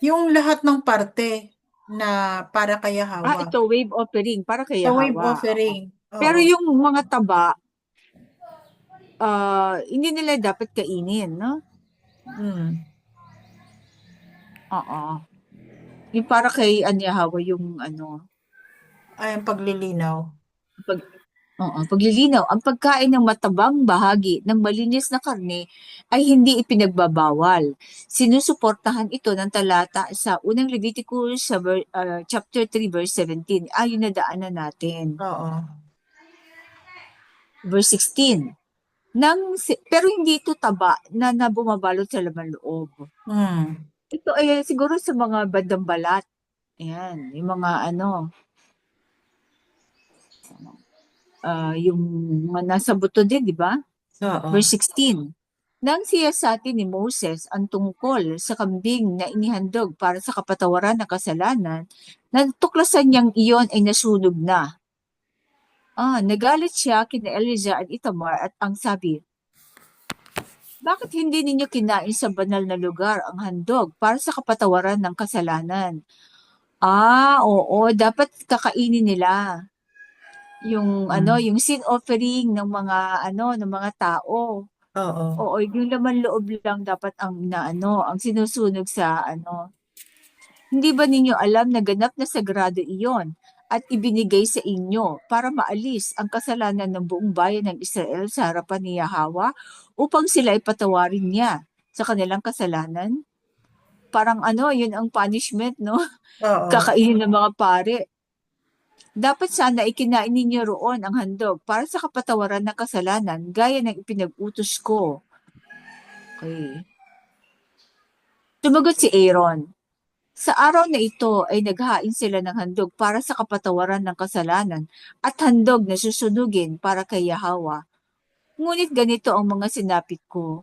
Yung lahat ng parte. na para kay Yahawa. ito, wave offering para kay So, wave Yahawa. offering. Pero Oo. yung mga taba, hindi nila dapat kainin, no? Mm. Oo. Yung para kay Yahawa yung Ay, ang paglilinaw. pag, paglilinaw. Ang pagkain ng matabang bahagi ng malinis na karne ay hindi ipinagbabawal. Sinusuportahan ito ng talata sa unang Leviticus sa chapter 3 verse 17. Ayun na daanan natin. Oo. Verse 16. Pero hindi ito taba na bumabalot sa laman loob. Mm. Ito ay siguro sa mga bandang balat. Ayan, yung mga yung mga nasa buto din, di ba? Oo. Verse 16. Nang siyasatin ni Moses ang tungkol sa kambing na inihandog para sa kapatawaran ng kasalanan, natuklasan niyang iyon ay nasunog na. Nagalit siya kina Elijah at Itamar at ang sabi, bakit hindi ninyo kinain sa banal na lugar ang handog para sa kapatawaran ng kasalanan? Oo, dapat kakainin nila yung yung sin offering ng mga ng mga tao. Oo. Oo, yung laman loob lang dapat ang ang sinusunog sa Hindi ba ninyo alam na ganap na sagrado iyon at ibinigay sa inyo para maalis ang kasalanan ng buong bayan ng Israel sa harapan ni Yahawa upang sila ay patawarin niya sa kanilang kasalanan? Parang yun ang punishment, no? Oo. Kakainin ng mga pare. Dapat sana ikinain ninyo roon ang handog para sa kapatawaran ng kasalanan gaya ng ipinag-utos ko. Okay. Sumagot si Aaron, sa araw na ito ay naghain sila ng handog para sa kapatawaran ng kasalanan at handog na susunugin para kay Yahawa. Ngunit ganito ang mga sinapit ko.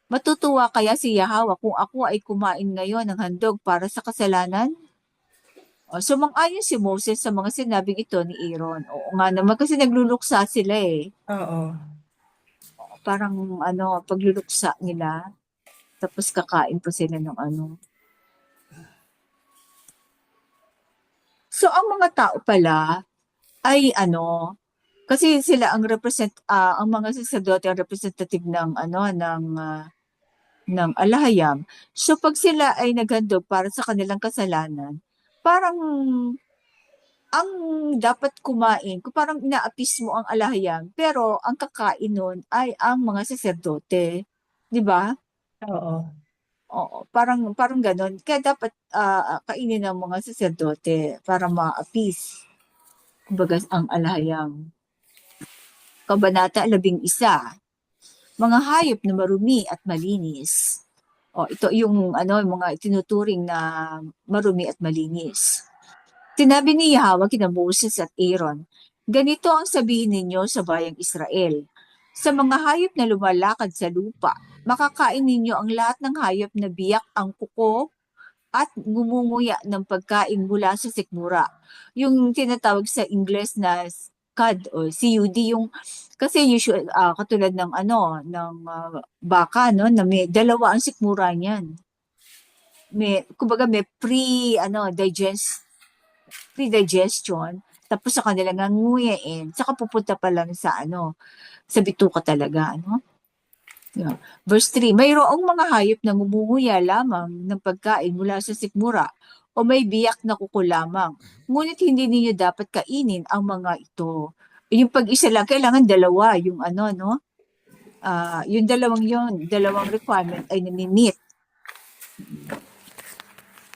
Matutuwa kaya si Yahawa kung ako ay kumain ngayon ng handog para sa kasalanan? Sumang-ayon si Moses sa mga sinabing ito ni Aaron. Oo nga naman kasi nagluluksa sila eh. Oo. Parang pagluluksa nila. Tapos kakain pa sila ng So, ang mga tao pala ay kasi sila ang ang mga saserdote ang representative ng ng alahayam. So, pag sila ay naghandog para sa kanilang kasalanan, parang ang dapat kumain, kung parang inaapis mo ang alahayam, pero ang kakain nun ay ang mga saserdote. Di ba? Oo. Oo, parang gano'n. Kaya dapat kainin ng mga saserdote para maapis. Kumbaga ang alahayam. Kabanata 11. Mga hayop na marumi at malinis. Ito yung yung mga itinuturing na marumi at malinis. Sinabi ni Yahweh kina Moses at Aaron, ganito ang sabihin ninyo sa bayang Israel. Sa mga hayop na lumalakad sa lupa, makakain ninyo ang lahat ng hayop na biyak ang kuko at ngumunguya ng pagkain mula sa sikmura. Yung tinatawag sa Ingles na CUD o CUD, yung kasi usual katulad ng baka na may dalawa ang sikmura niyan. Kumbaga may pre-digestion, tapos sa kanila nga nguyain, saka pupunta pa lang sa sa bituka talaga, Yeah. Verse 3, mayroong mga hayop na ngumunguya lamang ng pagkain mula sa sikmura o may biyak na kuko lamang. Ngunit hindi ninyo dapat kainin ang mga ito. Yung pag-isa lang, kailangan dalawa. Yung yung dalawang requirement ay nami-meet.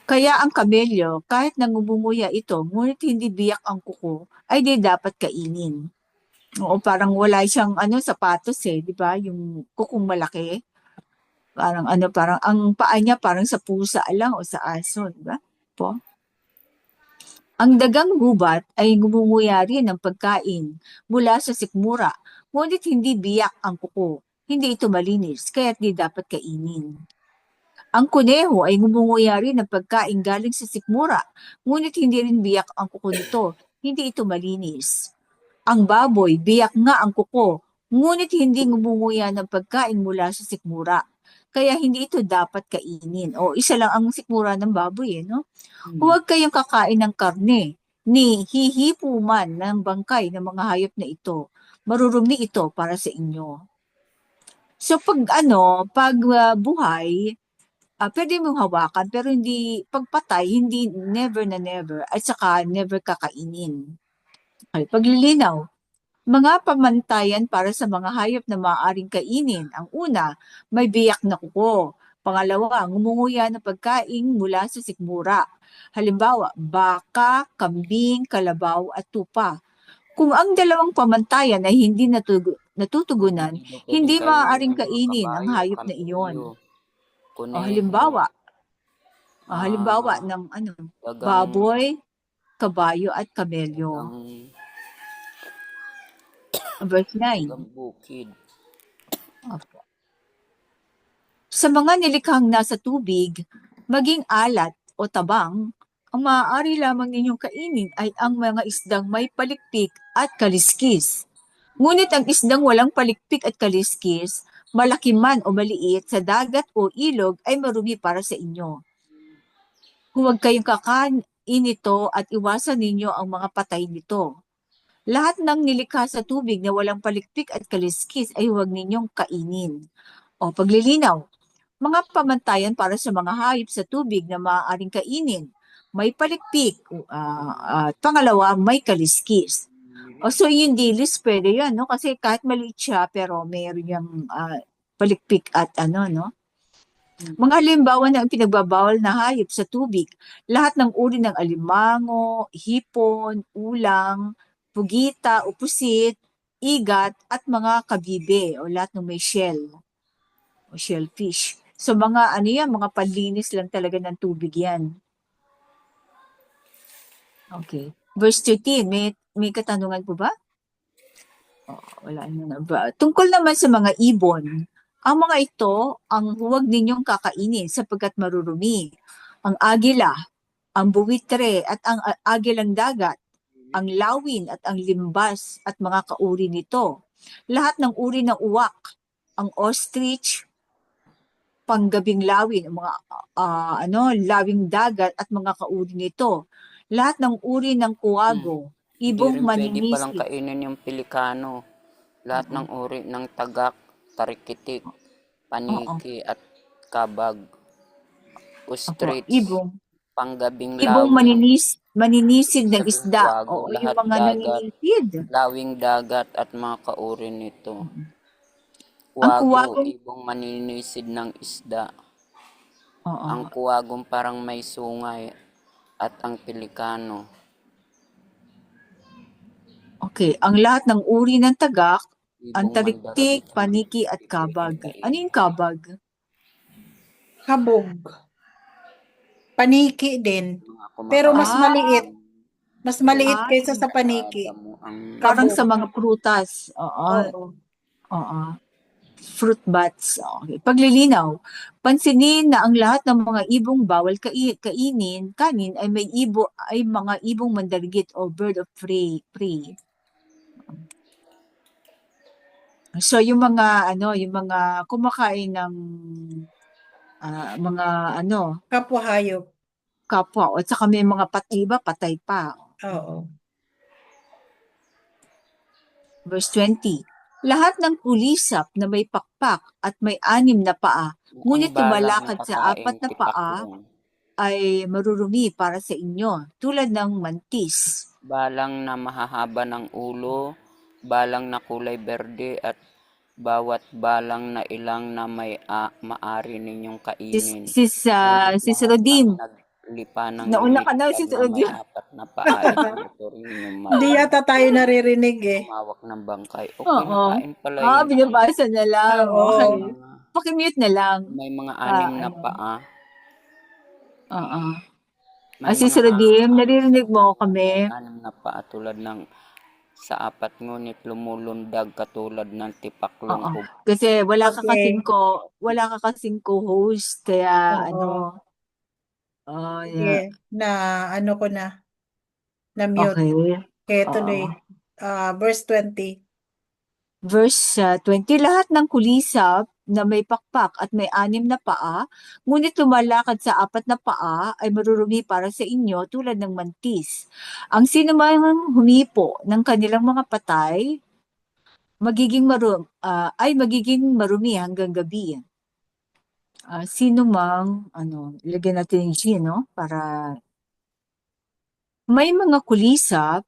Kaya ang kamelyo, kahit nangumunguya ito, ngunit hindi biyak ang kuko, ay di dapat kainin. Oo, parang wala siyang sapatos di ba? Yung kukong malaki. Parang parang ang paa niya parang sa pusa lang o sa aso, di ba? Po. Ang dagang gubat ay ngumunguya rin ng pagkain mula sa sikmura, ngunit hindi biyak ang kuko. Hindi ito malinis, kaya di dapat kainin. Ang kuneho ay ngumunguya rin ng pagkain galing sa sikmura, ngunit hindi rin biyak ang kuko nito. Hindi ito malinis. Ang baboy, biyak nga ang kuko, ngunit hindi ngumunguya ng pagkain mula sa sikmura. kaya hindi ito dapat kainin. O isa lang ang sikmura ng baboy, no? Hmm. Huwag kayong kakain ng karne, ni hihipo man ng bangkay ng mga hayop na ito. Marurumi ito para sa inyo. So pag buhay, pwede mong hawakan pero hindi pagpatay, hindi never na never at saka never kakainin. Okay, paglilinaw. Mga pamantayan para sa mga hayop na maaaring kainin. Ang una, may biyak na kuko. Pangalawa, ngumunguya na pagkain mula sa sikmura. Halimbawa, baka, kambing, kalabaw at tupa. Kung ang dalawang pamantayan ay hindi natutugunan, hindi maaaring kainin ang hayop na iyon. O halimbawa, ng baboy, kabayo at kamelyo. Verse 9. Bukid. Opo. Sa mga nilikhang nasa tubig, maging alat o tabang, ang maaari lamang ninyong kainin ay ang mga isdang may palikpik at kaliskis. Ngunit ang isdang walang palikpik at kaliskis, malaki man o maliit sa dagat o ilog ay marumi para sa inyo. Huwag kayong kakain ito at iwasan ninyo ang mga patay nito. Lahat ng nilikha sa tubig na walang palikpik at kaliskis ay huwag ninyong kainin. O paglilinaw, mga pamantayan para sa mga hayop sa tubig na maaaring kainin. May palikpik, at pangalawa, may kaliskis. O so yung dilis, pwede yan, no? Kasi kahit maliit siya, pero mayroon yung palikpik at no? Mga halimbawa ng pinagbabawal na hayop sa tubig, lahat ng uri ng alimango, hipon, ulang, pugita o pusit, igat at mga kabibe o lahat ng may shell o shellfish. So mga mga panlinis lang talaga ng tubig yan. Okay. Verse 13, may katanungan po ba? Wala na ba? Tungkol naman sa mga ibon, ang mga ito ang huwag ninyong kakainin sapagkat marurumi. Ang agila, ang buwitre at ang agilang dagat, ang lawin at ang limbas at mga kauri nito. Lahat ng uri ng uwak, ang ostrich, panggabing lawin, mga lawing dagat at mga kauri nito. Lahat ng uri ng kuwago, ibong Pwede palang maninisid. kainin yung pelikano. Lahat ng uri ng tagak, tarikitik, paniki at kabag, ostrich, Ibong panggabing maninisid ng isda. Kuwago, Oo, yung lahat mga dagat, naninisid. lawing dagat at mga kauri nito. Ang Kuwago, kuwagong, ibong maninisid ng isda. oo. Ang kuwagong parang may sungay at ang pelikano. Okay, ang lahat ng uri ng tagak, ang Ibong taliktik, mandaragit. paniki at kabag. Ano yung kabag? Kabog. Paniki din. Pero mas maliit. Mas maliit kaysa sa paniki. Parang Kabog. sa mga prutas. Oo. Oo. Fruit bats. Okay. Paglilinaw. Pansinin na ang lahat ng mga ibong bawal kanin ay mga ibong mandarigit o bird of prey. So yung mga kumakain ng mga Kapwa hayop. kapwa at saka may mga patay pa. Oo. Verse 20. Lahat ng kulisap na may pakpak at may 6 na paa, ngunit tumalakad sa 4 na paa ay marurumi para sa inyo, tulad ng mantis. Balang na mahahaba ng ulo, balang na kulay berde at bawat balang na ilang na may maari ninyong kainin. Sis Rodim. Naglipa ng Nauna ka na, Sis Rodim. may 4 na paa. Ito rin yung Hindi yata tayo naririnig eh. Humawak ng bangkay. O Oo. kinakain pala yun. Binabasa na lang. Oo. Okay. Pakimute na lang. May mga 6 na paa. Oo. May Sis mga Rodim, naririnig mo kami. 6 na paa tulad ng sa 4 ngunit lumulundag katulad ng tipaklong Oo. Kasi wala ka Okay. kasing co-host kaya Oo. yeah. Sige. Ko na. Na-mute. Okay. Okay, tuloy. Verse 20. Verse 20, lahat ng kulisap na may pakpak at may 6 na paa, ngunit lumalakad sa 4 na paa ay marurumi para sa inyo tulad ng mantis. Ang sinumang humipo ng kanilang mga patay ay magiging marumi hanggang gabi. Sino mang, lagyan natin yung G, no? Para may mga kulisap,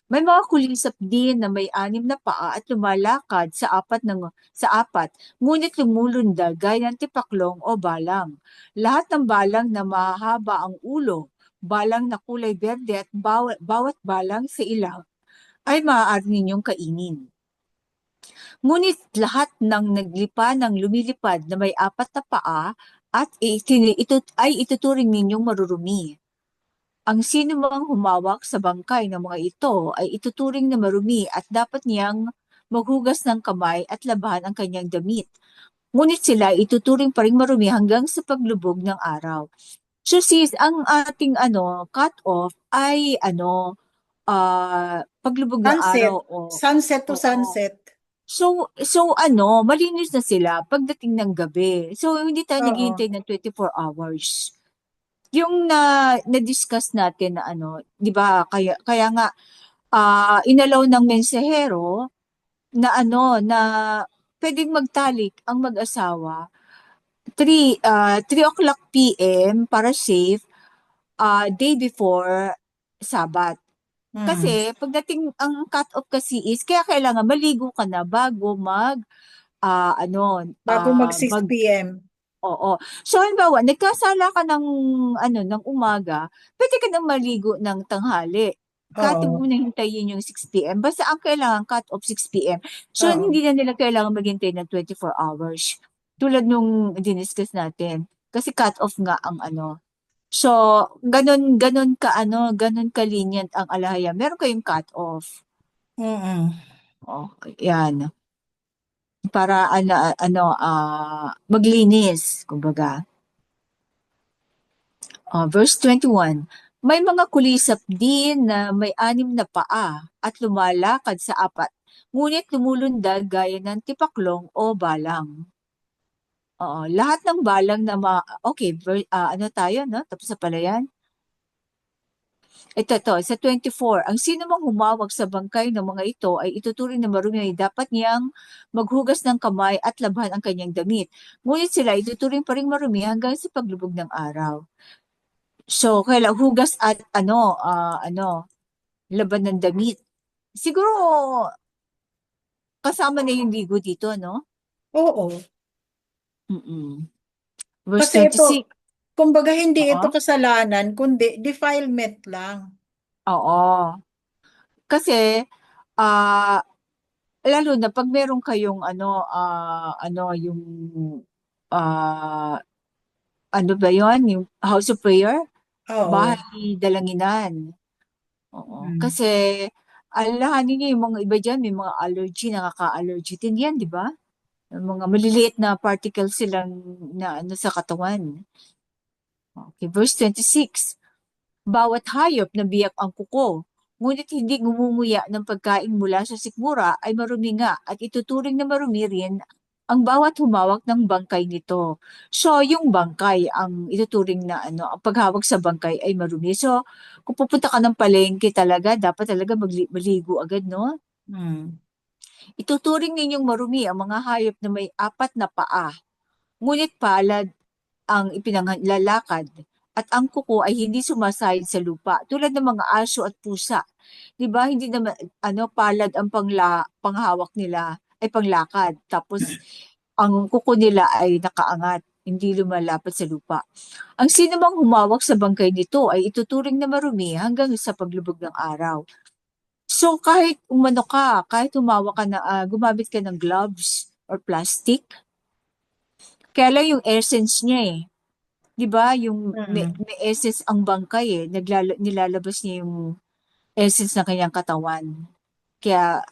may mga kulisap din na may 6 na paa at lumalakad sa apat, ngunit lumulundag gaya ng tipaklong o balang. Lahat ng balang na mahaba ang ulo, balang na kulay berde at bawat balang sa ilang ay maaari ninyong kainin. Ngunit lahat ng ng lumilipad na may 4 na paa at ay ituturing ninyong marurumi. Ang sino mang humawak sa bangkay ng mga ito ay ituturing na marumi at dapat niyang maghugas ng kamay at labahan ang kanyang damit. Ngunit sila ituturing pa rin marumi hanggang sa paglubog ng araw. So sis, ang ating cut-off ay paglubog ng Sunset. araw o Sunset to oo. sunset. So malinis na sila pagdating ng gabi. So hindi tayo Oo. naghihintay ng 24 hours. Yung na-discuss natin na 'di ba? Kaya nga inalaw ng mensahero na na pwedeng magtalik ang mag-asawa 3 o'clock PM para safe day before Sabat. Kasi pagdating ang cut-off kasi is kaya kailangan maligo ka na bago Bago mag 6 p.m. Oo. So halimbawa, nagkasala ka ng umaga, pwede ka nang maligo ng tanghali. Kahit Oo. mo na hintayin yung 6 p.m. Basta ang kailangan cut-off 6 p.m. So Oo. hindi na nila kailangan maghintay ng 24 hours. Tulad nung diniscuss natin. Kasi cut-off nga ang So, ganun ganun ka lenient ang alahaya. Meron kayong cut-off. Okay, yan. Para maglinis, kumbaga. Verse 21, may mga kulisap din na may 6 na paa at lumalakad sa 4, ngunit lumulundag gaya ng tipaklong o balang. Lahat ng balang na okay, tayo, no? Tapos na pala yan. Ito, sa 24, ang sino mang humawak sa bangkay ng mga ito ay ituturing na marumi ay dapat niyang maghugas ng kamay at labhan ang kanyang damit. Ngunit sila ituturing pa rin marumi hanggang sa paglubog ng araw. So, kailangan hugas at laban ng damit. Siguro, kasama na yung ligo dito, no? Oo. Verse Kasi ito, 26. kumbaga hindi Oo. ito kasalanan, kundi defilement lang. Oo. Kasi, lalo na pag meron kayong yung ba yon, yung house of prayer? Oo. Bahay dalanginan. Oo. Kasi, alalahanin niyo yung mga iba dyan, may mga allergy, nakaka-allergy din yan, di ba? Mga maliliit na particles silang na sa katawan. Okay, verse 26. Bawat hayop na biyak ang kuko, ngunit hindi ngumunguya ng pagkain mula sa sikmura ay marumi nga at ituturing na marumi rin ang bawat humawak ng bangkay nito. So, yung bangkay, ang ituturing na ang paghawak sa bangkay ay marumi. So, kung pupunta ka ng palengke talaga, dapat talaga maligo agad, no? Ituturing ninyong marumi ang mga hayop na may 4 na paa, ngunit palad ang ipinanglalakad at ang kuko ay hindi sumasayad sa lupa tulad ng mga aso at pusa. 'Di ba? Hindi naman palad ang panghawak nila ay panglakad. Tapos ang kuko nila ay nakaangat, hindi lumalapad sa lupa. Ang sino mang humawak sa bangkay nito ay ituturing na marumi hanggang sa paglubog ng araw. So kahit kahit humawak ka gumamit ka ng gloves or plastic, kaya lang yung essence niya 'di ba? Yung may essence ang bangkay nilalabas niya yung essence ng kanyang katawan. Kaya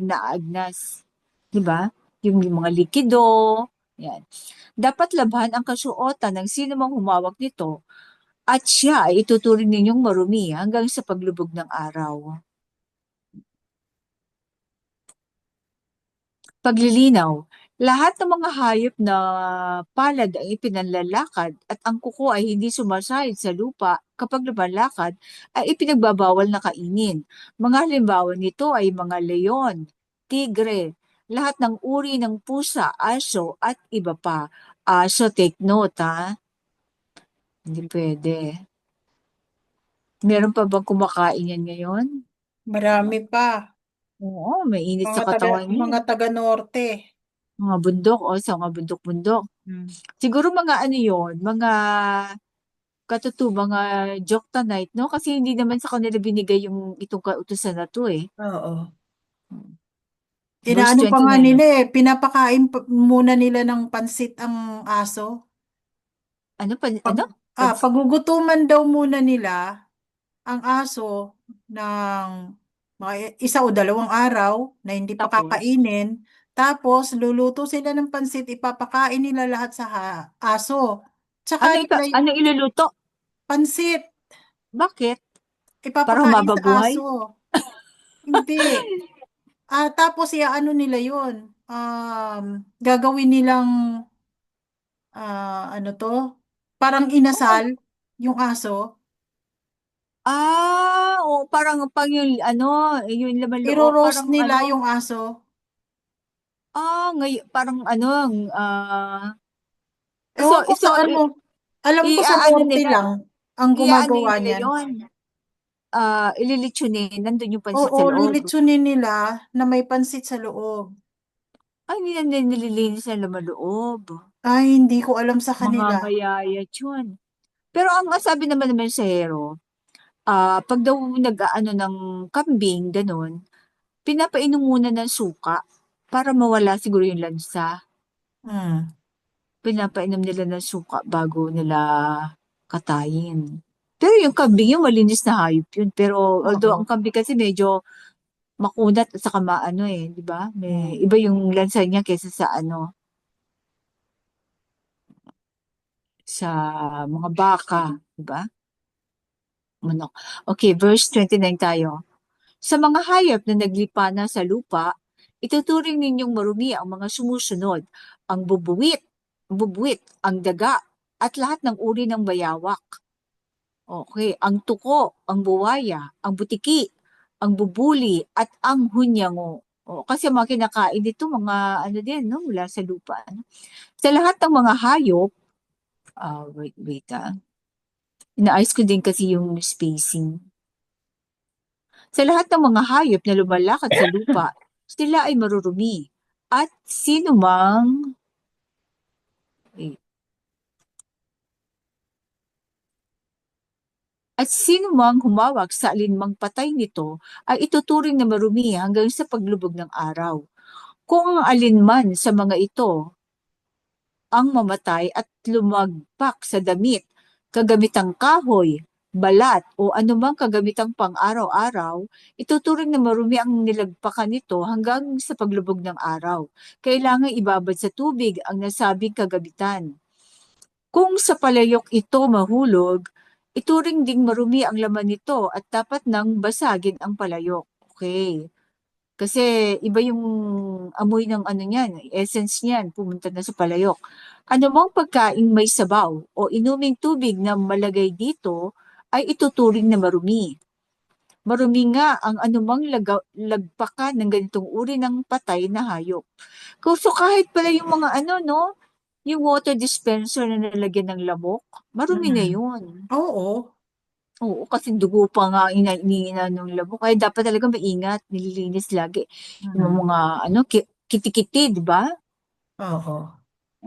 naagnas, 'di ba? Yung mga likido, yan. Dapat labhan ang kasuotan ng sino mang humawak nito at siya ay ituturing ninyong marumi hanggang sa paglubog ng araw. Paglilinaw. Lahat ng mga hayop na palad ang ipinanlalakad at ang kuko ay hindi sumasayad sa lupa kapag lumalakad ay ipinagbabawal na kainin. Mga halimbawa nito ay mga leon, tigre, lahat ng uri ng pusa, aso at iba pa. So take note ha, hindi pwede. Meron pa bang kumakain yan ngayon? Marami pa. Oo, mainit sa katawan yan. Mga taga norte. Mga bundok o sa mga bundok-bundok. Siguro mga ano yon, mga mga Joktanite, no? Kasi hindi naman sa kanila binigay yung itong kautusan na to eh. Oo. Verse Inaano pa nga 29. nila eh, pinapakain muna nila ng pansit ang aso. Ano pa, Pag, ano? Pans- pagugutuman daw muna nila ang aso ng mga isa o dalawang araw na hindi pa Tapos, kakainin. Tapos, luluto sila ng pansit, ipapakain nila lahat sa aso. Tsaka nila ano iluluto? pansit, Bakit? Para ipapakain humaba sa buhay? aso. Hindi. Tapos, iaano nila yun. Gagawin nilang, ano to? Parang inasal yung aso. O parang pang yung ano, yung laman loob, Iro-roast parang nila ano, yung aso. ngayon, parang ano, ah, so, Ewan ko so, sa ano. Alam ko sa i-ano norte nila, lang ang i-ano gumagawa nila niyan. yon, ililitsunin, nandun yung pansit Oo, sa loob. lilitsunin nila na may pansit sa loob. Ay, hindi na nililinis na laman loob. Ay, hindi ko alam sa Mga kanila. mayayat yun. Pero ang sabi naman sa hero, pag daw nag-ano ng kambing, ganun, pinapainom muna ng suka para mawala siguro yung lansa. Hmm. Pinapainom nila ng suka bago nila katayin. Pero yung kambing, yung malinis na hayop yun. Pero although ang Oo. kambing kasi medyo makunat at saka maano eh, di ba? May Hmm. iba yung lansa niya kaysa sa ano, sa mga baka, di ba? Manok. Okay, verse 29 tayo. Sa mga hayop na naglipana sa lupa, ituturing ninyong marumi ang mga sumusunod, ang bubuwit, ang daga, at lahat ng uri ng bayawak. Okay, ang tuko, ang buwaya, ang butiki, ang bubuli, at ang hunyango. Kasi mga kinakain dito, mga ano din, no, mula sa lupa. Ano? Sa lahat ng mga hayop, wait. Inaayos ko din kasi yung spacing. Sa lahat ng mga hayop na lumalakad sa lupa, sila ay marurumi. At sino mang, eh, at sino mang humawak sa alinmang patay nito ay ituturing na marumi hanggang sa paglubog ng araw. Kung ang alinman sa mga ito ang mamatay at lumagpak sa damit, kagamitang kahoy, balat o anumang kagamitang pang-araw-araw, ituturing na marumi ang nilagpakan nito hanggang sa paglubog ng araw. Kailangan ibabad sa tubig ang nasabing kagamitan. Kung sa palayok ito mahulog, ituring ding marumi ang laman nito at dapat nang basagin ang palayok. Okay. Kasi iba yung amoy ng ano niyan, essence niyan, pumunta na sa palayok. Ano mang pagkaing may sabaw o inuming tubig na malagay dito ay ituturing na marumi. Marumi nga ang anumang lagpakan ng ganitong uri ng patay na hayop. So kahit pala yung mga ano, no, yung water dispenser na nalagyan ng lamok, marumi na Hmm. yun. Oo. Oo, kasi dugo pa nga iniina ng lamok. Kaya dapat talaga maingat, nililinis lagi. Yung Hmm. mga, ano, kitikiti, di ba? Oo.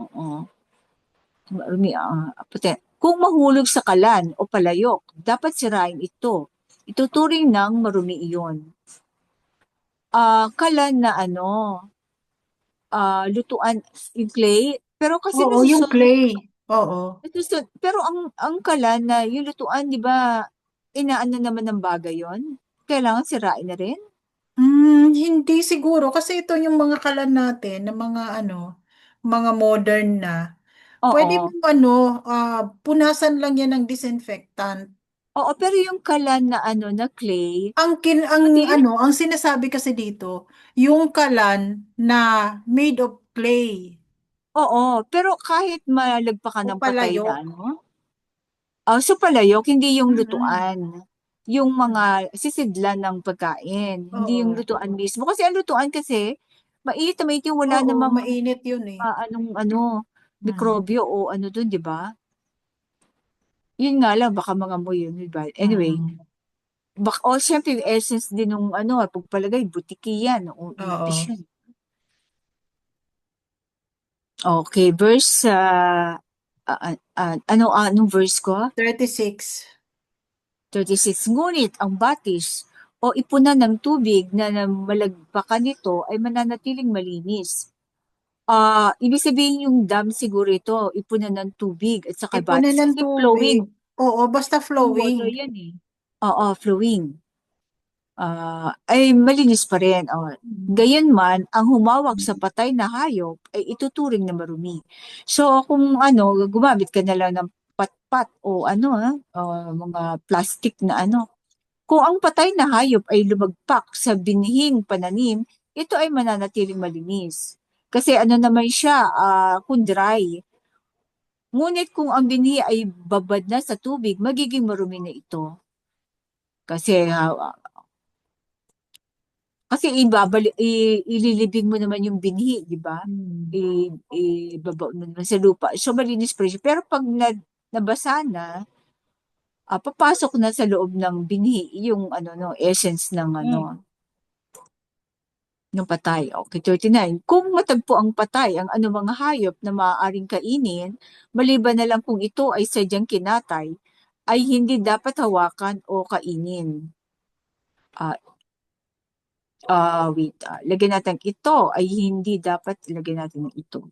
Oo. Marumi, puti. Kung mahulog sa kalan o palayok, dapat sirain ito. Ituturing ng marumi iyon. Kalan na ano, lutuan, yung clay, pero kasi Oo, yung clay. Oo. pero ang kalan na yung lutuan, di ba, inaano naman ng bagay yon? Kailangan sirain na rin? Hindi siguro kasi ito yung mga kalan natin na mga ano, mga modern na. Pwede mo Oo. ano, punasan lang yan ng disinfectant. Oo, pero yung kalan na ano na clay, Ang matigas. ang sinasabi kasi dito, yung kalan na made of clay Oo, pero kahit malagpakan o ng patay na palayok. ano, so palayok, hindi yung Mm-mm. lutuan. Yung mga sisidlan ng pagkain, hindi yung Oo. lutuan mismo. Kasi ang lutuan kasi, mainit na mainit yung wala Oo, namang mainit yun eh. anong ano, Mm. mikrobyo o ano dun, di ba? Yun nga lang, baka mga mo yun, di ba? Anyway, Mm. syempre yung essence din ng ano, pagpalagay, butiki yan, o inipis Oo. yun. Okay, verse, anong verse ko? 36. 36. Ngunit ang batis o ipunan ng tubig na malagpakan nito ay mananatiling malinis. Ibig sabihin yung dam siguro ito, ipunan ng tubig at saka Ipunin batis ng kasi tubig. flowing. Oo, basta Yung flowing. water yan eh. Oo, flowing. Ay malinis pa rin. Mm. Gayunman, ang humawak sa patay na hayop ay ituturing na marumi. So kung ano, gumamit ka na lang ng patpat o ano, mga plastic na ano. Kung ang patay na hayop ay lumagpak sa binhing pananim, ito ay mananatiling malinis. Kasi ano naman siya, kung dry. Ngunit kung ang binhi ay babad na sa tubig, magiging marumi na ito. Kasi ililibing mo naman yung binhi, di ba? Mm. Ibaba mo naman sa lupa. So, malinis pa rin siya. Pero pag nabasa na, papasok na sa loob ng binhi yung ano no, essence ng ano, Mm. ng patay. Okay, 39. Kung matagpo ang patay ang anumang hayop na maaaring kainin, maliban na lang kung ito ay sadyang kinatay, ay hindi dapat hawakan o kainin. Ah, wait. Lagyan natin ito ay hindi dapat lagyan natin ng ito.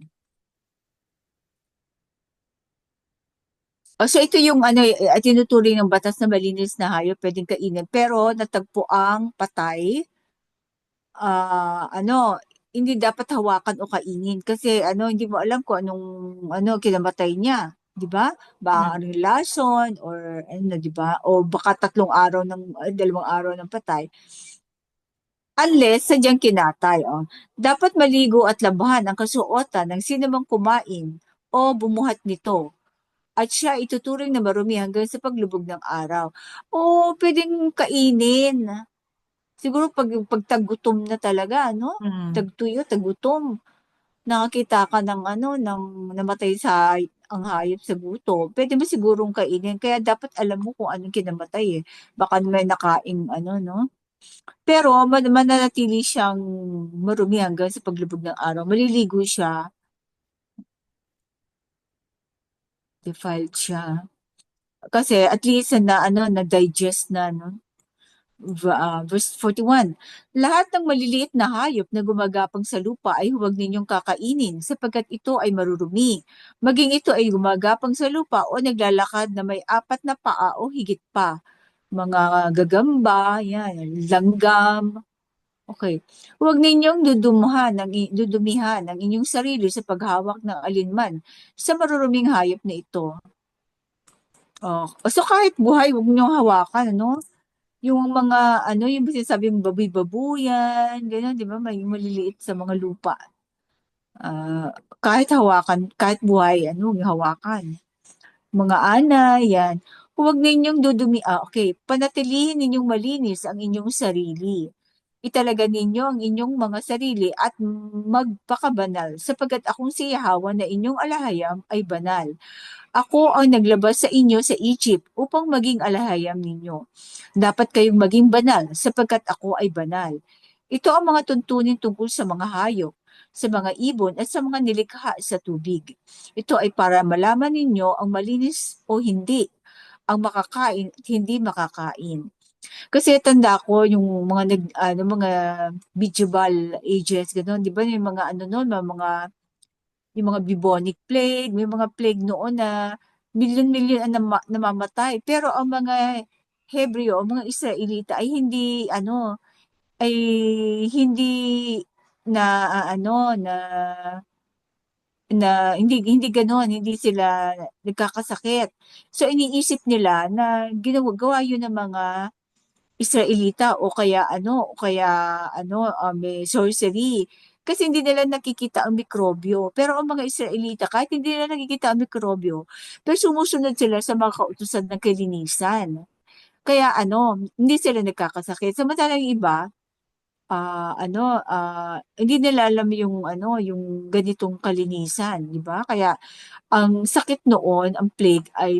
So ito yung ano, tinuturing ng batas na malinis na hayop pwedeng kainin. Pero natagpo ang patay, ano, hindi dapat hawakan o kainin kasi ano, hindi mo alam kung anong ano kinamatay niya, 'di ba? Baka Mm. ano lason or ano, 'di ba? O baka 3 araw ng 2 araw ng patay. Unless sadyang kinatay, dapat maligo at labahan ang kasuotan ng sinumang kumain o bumuhat nito at siya ituturing na marumi hanggang sa paglubog ng araw. O pwedeng kainin. Siguro pag taggutom na talaga, no? Mm. Tagtuyo, tagutom. Nakakita ka ng ano, ng namatay sa ang hayop sa gutom. Pwede mo sigurong kainin. Kaya dapat alam mo kung anong kinamatay eh. Baka may nakaing ano, no? Pero mananatili siyang marumi hanggang sa paglubog ng araw. Maliligo siya, defiled siya. Kasi at least na ano, na-digest na, no? Verse 41. Lahat ng maliliit na hayop na gumagapang sa lupa ay huwag ninyong kakainin sapagkat ito ay marurumi. Maging ito ay gumagapang sa lupa o naglalakad na may 4 na paa o higit pa. Mga gagamba, yan, langgam. Okay. Huwag ninyong dudumihan ang inyong sarili sa paghawak ng alinman sa maruruming hayop na ito. So kahit buhay, huwag ninyong hawakan, ano? Yung mga, ano, yung sinasabing baboy-babuyan, gano'n, di ba? May maliliit sa mga lupa. Ah, kahit hawakan, kahit buhay, ano, yung hawakan. Mga ana, yan. Huwag ninyong okay. Panatilihin ninyong malinis ang inyong sarili. Italaga ninyo ang inyong mga sarili at magpakabanal sapagkat akong si Yahweh na inyong alahayam ay banal. Ako ang naglabas sa inyo sa Egypt upang maging alahayam ninyo. Dapat kayong maging banal sapagkat ako ay banal. Ito ang mga tuntunin tungkol sa mga hayop, sa mga ibon at sa mga nilikha sa tubig. Ito ay para malaman ninyo ang malinis o hindi, ang makakain at hindi makakain. Kasi tanda ko yung mga mga medieval ages gano'n, 'di ba? Yung mga ano noon, yung mga bubonic plague, may mga plague noon na milyon-milyon ang namamatay. Pero ang mga Hebreo, ang mga Israelita ay hindi ano, ay hindi na ano na na hindi gano'n, hindi sila nagkakasakit. So iniisip nila na ginagawa 'yun ng mga Israelita o kaya may sorcery. Kasi hindi nila nakikita ang mikrobyo. Pero ang mga Israelita, kahit hindi nila nakikita ang mikrobyo, pero sumusunod sila sa mga kautusan ng kalinisan. Kaya hindi sila nagkakasakit. Samantalang yung iba, hindi nila alam yung ganitong kalinisan, di ba? Kaya ang sakit noon, ang plague ay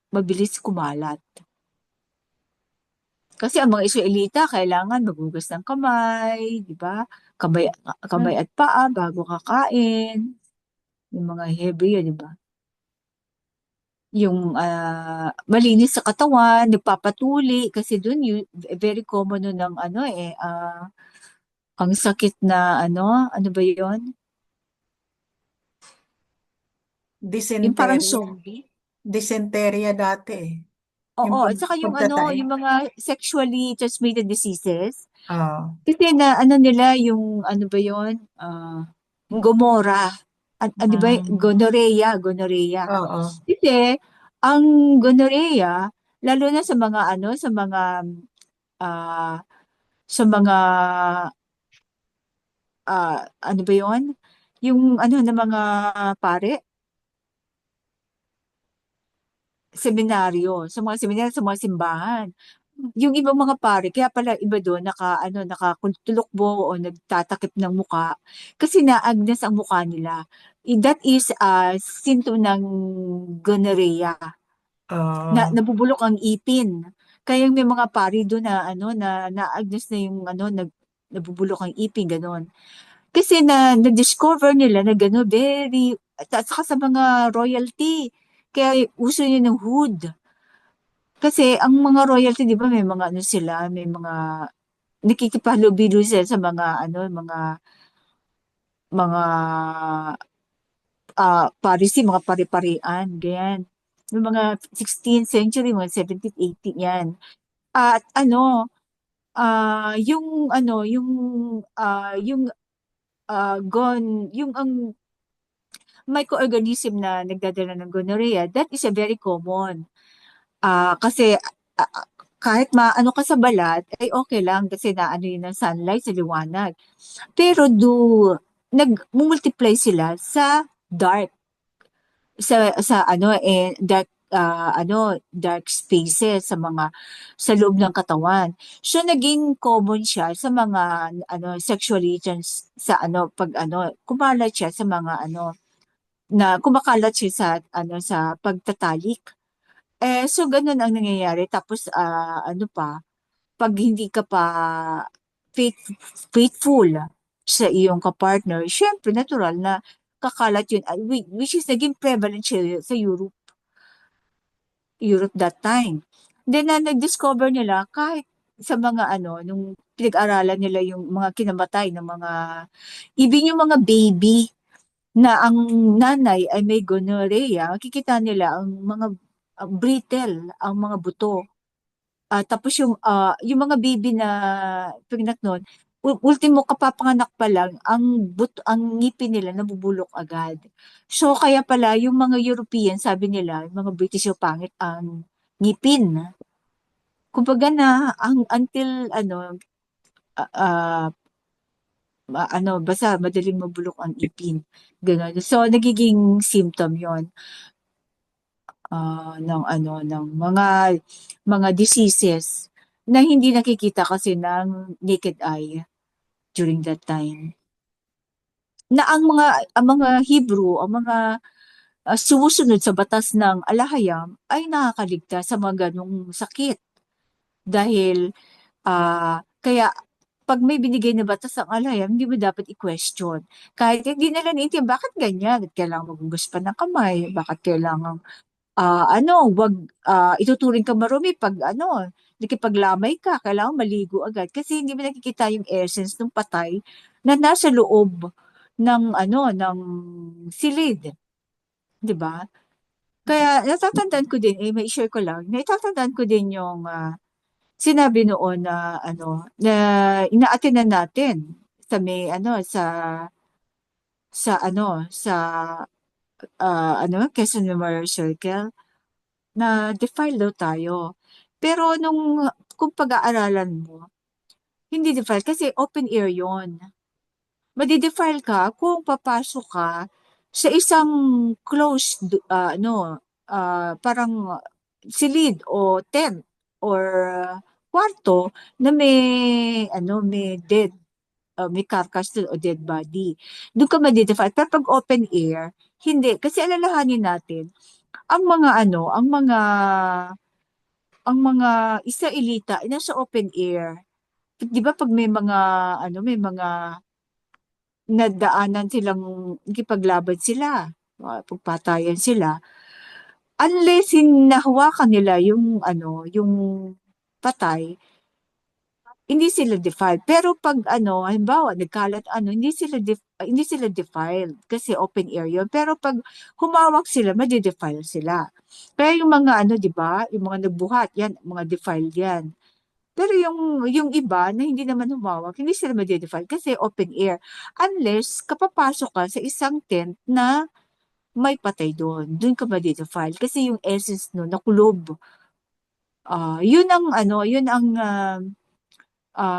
mabilis kumalat. Kasi ang mga Israelita kailangan maghugas ng kamay, di ba? Kamay, kamay at paa bago kakain. Yung mga Hebreo, di ba? Yung malinis sa katawan, nagpapatuli kasi doon very common nun ng ang sakit na ano ba 'yon? Yung parang Dysenteria. zombie. Dysenteria dati eh. Yung Oo, at saka pagtatae. yung mga sexually transmitted diseases. Oo. Kasi na ano nila yung ano ba 'yon? Gomora. Di ba? Gonorrhea. Oo. Kasi ang gonorrhea lalo na sa mga ah, sa mga ano ba 'yon? Yung ng mga pare, seminaryo, sa mga simbahan. Yung ibang mga pare, kaya pala iba doon nakatulokbo o nagtatakip ng muka kasi naagnas ang mukha nila. That is a symptom ng gonorrhea, na Oo. nabubulok ang ipin. Kaya may mga pare doon na naagnas na yung nabubulok ang ipin, gano'n. Kasi na-discover nila na gano'n, at saka sa mga royalty. Kaya uso yun ng hood. Kasi ang mga royalty, di ba, may mga sila, may mga nakikipaghalubilo sila sa mga mga pari-parian, ganyan. Yung mga 16th century, mga 17th, 18th, yan. At yung ang microorganism na nagdadala ng gonorrhea, that is a very common. Kasi kahit maano ka sa balat, ay okay lang kasi naano yun ng sunlight, sa liwanag. Pero nag-multiply sila sa dark, dark spaces sa loob ng katawan. So naging common siya sa mga sexually sa pag kumalat siya sa mga na kumakalat siya sa pagtatalik. So ganun ang nangyayari. Tapos, pag hindi ka pa faith, faithful sa iyong kapartner, syempre, natural na kakalat yun. Which is naging prevalent siya sa Europe that time. Then, nag-discover nila, kahit sa mga nung pinag-aralan nila yung mga kinamatay ng mga, even yung mga baby, na ang nanay ay may gonorrhea, makikita nila ang brittle, ang mga buto. Tapos yung mga baby na pinag noon, ultimo kapapanganak pa lang, ang ngipin nila nabubulok agad. So kaya pala yung mga European, sabi nila, yung mga British yung pangit ang ngipin. Kumbaga na until ah, ah, basta madaling mabulok ang ipin. Ganun. So nagiging symptom 'yon ng mga diseases na hindi nakikita kasi ng naked eye during that time. Na ang mga Hebrew, ang mga sumusunod sa batas ng alahayam ay nakakaligtas sa mga ganong sakit. Dahil kaya pag may binigay na batas ang alahayam, hindi mo dapat i-question. Kahit hindi nila naintindihan, bakit ganyan? Bakit kailangan maghugas pa ng kamay? Bakit kailangan wag ituturing ka marumi pag nakipaglamay ka, kailangan maligo agad kasi hindi mo nakikita yung essence ng patay na nasa loob ng silid, 'di ba? Kaya natatandaan ko din, may share ko lang, natatandaan ko din yung sinabi noon na ina-attend natin sa may sa sa Quezon Memorial Circle na defile daw tayo. Pero kung pag-aaralan mo, hindi defile kasi open air yon. Madi-defile ka kung papasok ka sa isang closed, parang silid o tent or kwarto na may carcass doon o dead body. Doon ka madi-defile. Pero pag open air, hindi. Kasi alalahanin natin, ang mga Israelita ay nasa open air. 'Di ba pag may mga nadaanan silang nakipaglaban sila, pagpatayan sila, unless hinahawakan nila yung patay, hindi sila defiled. Pero pag halimbawa nagkalat hindi sila defiled kasi open air yun. Pero pag humawak sila, madi-defile sila. Kaya yung mga 'di ba, yung mga nagbuhat, yan, mga defiled yan. Pero yung iba na hindi naman humawak, hindi sila madi-defile kasi open air. Unless kapapasok ka sa isang tent na may patay doon. Doon ka madi-defile. Kasi yung essence no, nakulob. Yun ang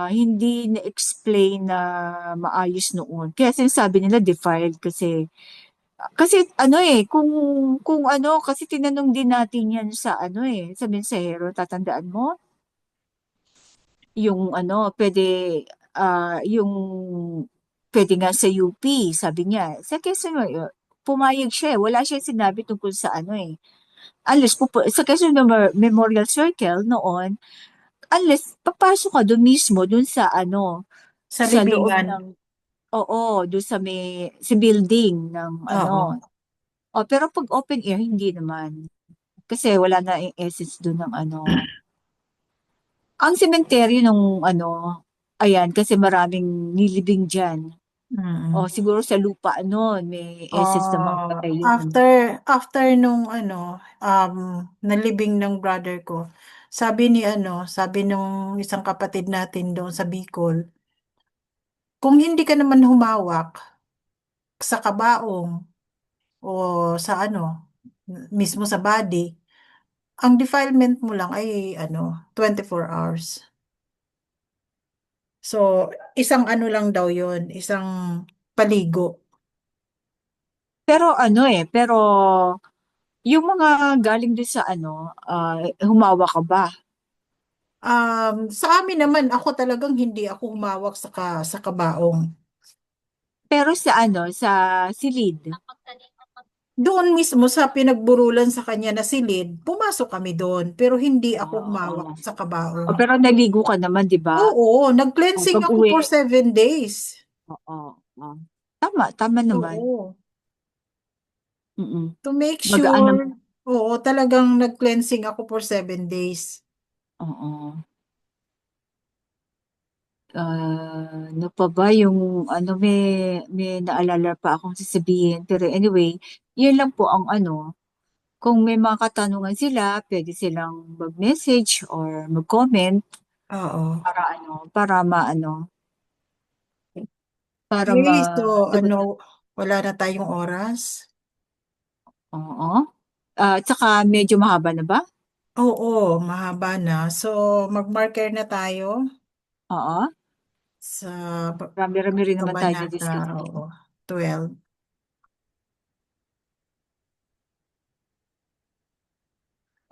hindi na-explain na maayos noon. Kaya sinasabi nila defiled kasi kasi tinanong din natin yan sa mensahero, tatandaan mo? Yung pwede nga sa UP, sabi niya. Sa Quezon, pumayag siya. Wala siya sinabi tungkol sa unless sa Quezon Memorial Circle noon, unless papasok ka doon mismo, doon Sa sa loob libingan. oo, doon sa building ng Oo. pero pag open air, hindi naman. Kasi wala na yung essence doon ng Ang sementeryo ayan, kasi maraming nilibing dyan. O, Mm. siguro sa lupa noon, may essence ng mga patay yun. After nung nalibing ng brother ko, sabi nung isang kapatid natin doon sa Bicol, kung hindi ka naman humawak sa kabaong o sa mismo sa body, ang defilement mo lang ay 24 hours. So, isang lang daw yon, isang paligo. Pero yung mga galing doon sa humawa ka ba? Sa amin naman, ako talagang hindi ako humawak sa kabaong. Pero sa silid. Doon mismo sa pinagburulan sa kanya na silid, pumasok kami doon, pero hindi ako humawak Oo. sa kabaong. Pero naligo ka naman, di ba? Oo, O, nag-cleansing ako pag-uwi. for 7 days. Oo. Oo. Tama naman. Oo, Mm-mm. to make Magaan sure, naman. oo, talagang nag-cleansing ako for 7 days. Oo. Ano pa ba yung may naalala pa akong sasabihin. Pero anyway, yun lang po ang kung may mga katanungan sila, pwede silang mag-message or mag-comment Oo. para Okay, so sagot. wala na tayong oras. Oo. Tsaka medyo mahaba na ba? Oo, mahaba na. So, mag-marker na tayo Oo. sa Rami-rami rin naman tayo kabanata, na-discuss. oo, 12.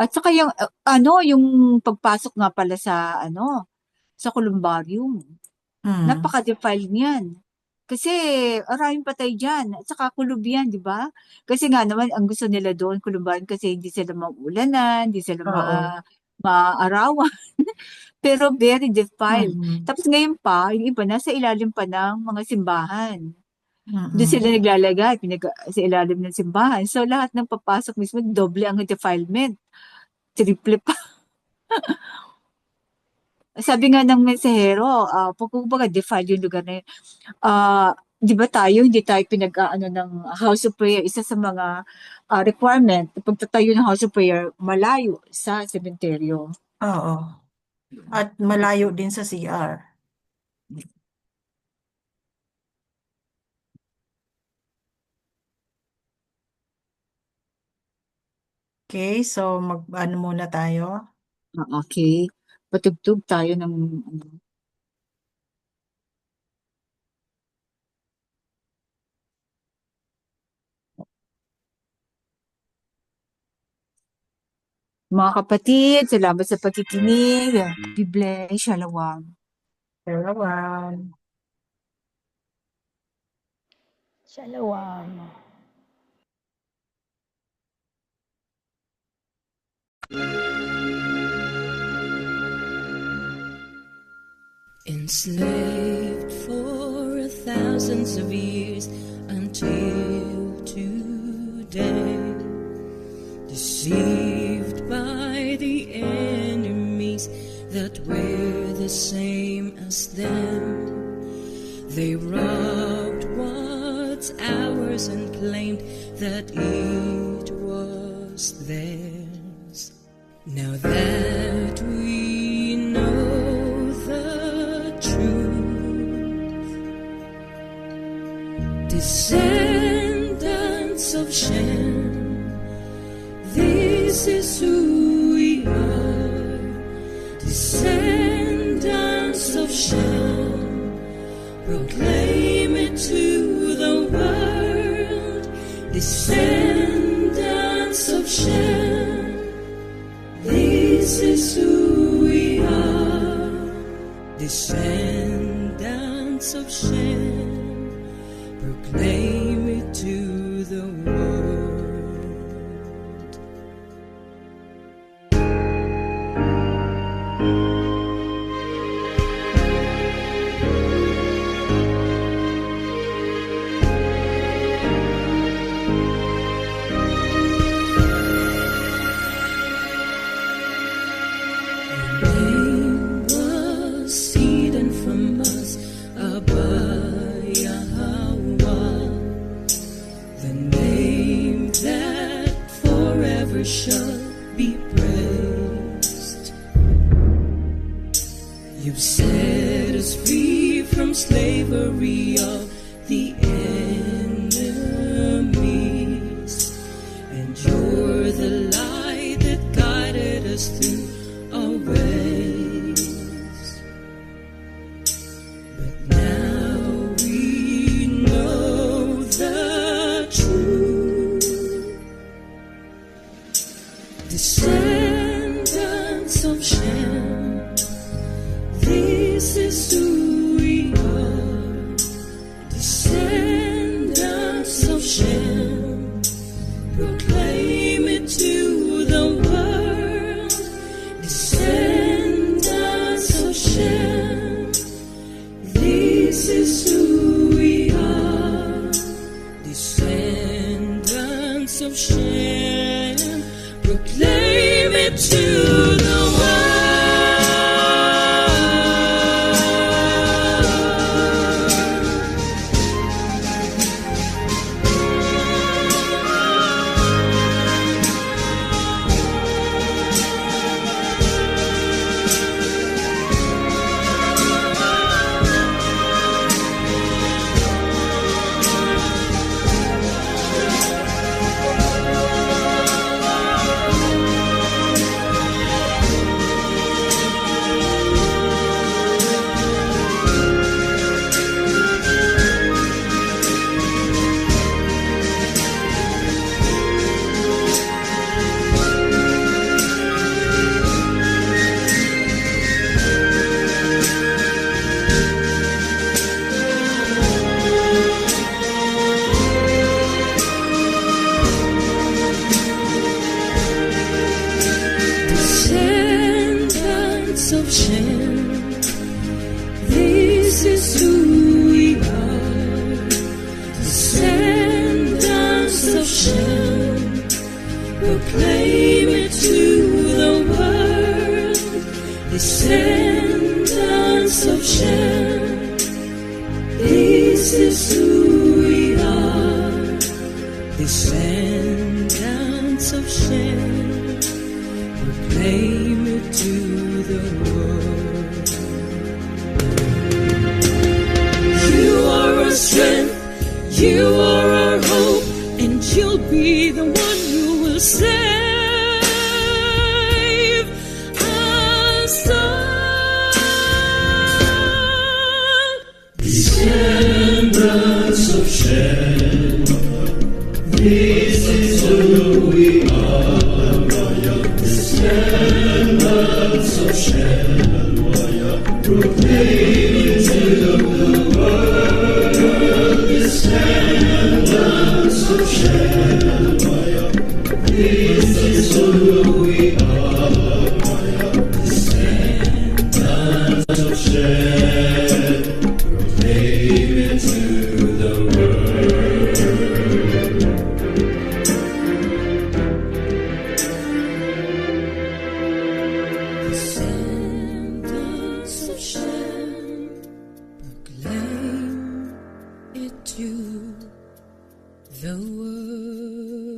At saka yung pagpasok nga pala sa columbarium. Hmm. Napaka-defile niyan. Kasi maraming patay dyan. At saka kulob yan, di ba? Kasi nga naman, ang gusto nila doon, kulumbahan, kasi hindi sila maulanan, hindi sila Oo. maarawan. Pero very defiled. Mm-mm. Tapos ngayon pa, yung iba, nasa ilalim pa ng mga simbahan. Doon Mm-mm. sila naglalagay, sa ilalim ng simbahan. So lahat ng papasok mismo, doble ang defilement. Triple pa. Sabi nga ng mensahero, pag kumbaga defile yung lugar na yun, di ba hindi tayo pinag-aano ng house of prayer. Isa sa mga requirement, pagtatayo ng house of prayer, malayo sa sementeryo. Oo. At malayo din sa CR. Okay, so mag-ano muna tayo. Okay. Patugtog tayo ng ano. Mga kapatid, salamat sa pakikinig. Biblia, Shalom. Shalom. Shalom. Enslaved for thousands of years until today, deceived by the enemies that were the same as them. They robbed what's ours and claimed that it was theirs. Now that we know the truth, descendants of Shem, this is who we are. Descendants of Shem, proclaim it to the world. Descendants of Shem, this is who we are. Descendants of Shem, proclaim it to the world. Shall be praised. You've set us free from slavery of the enemies, and you're the light that guided us through our ways. But now we know the truth. Descendants of Shem, this is who we are. Descendants of Shem, proclaim it to the world. Descendants of Shem, this is who we are. Descendants of Shem, proclaim it to the world. Descendants of Shem, this is who we are. Descendants of Shem, proclaim it to the world. Descendants of Shem, this is who we are. Descendants of Shem, proclaim it to the world. You are our strength, you are our hope, and you'll be the one who will save. Sentence of shame, proclaim it to the world.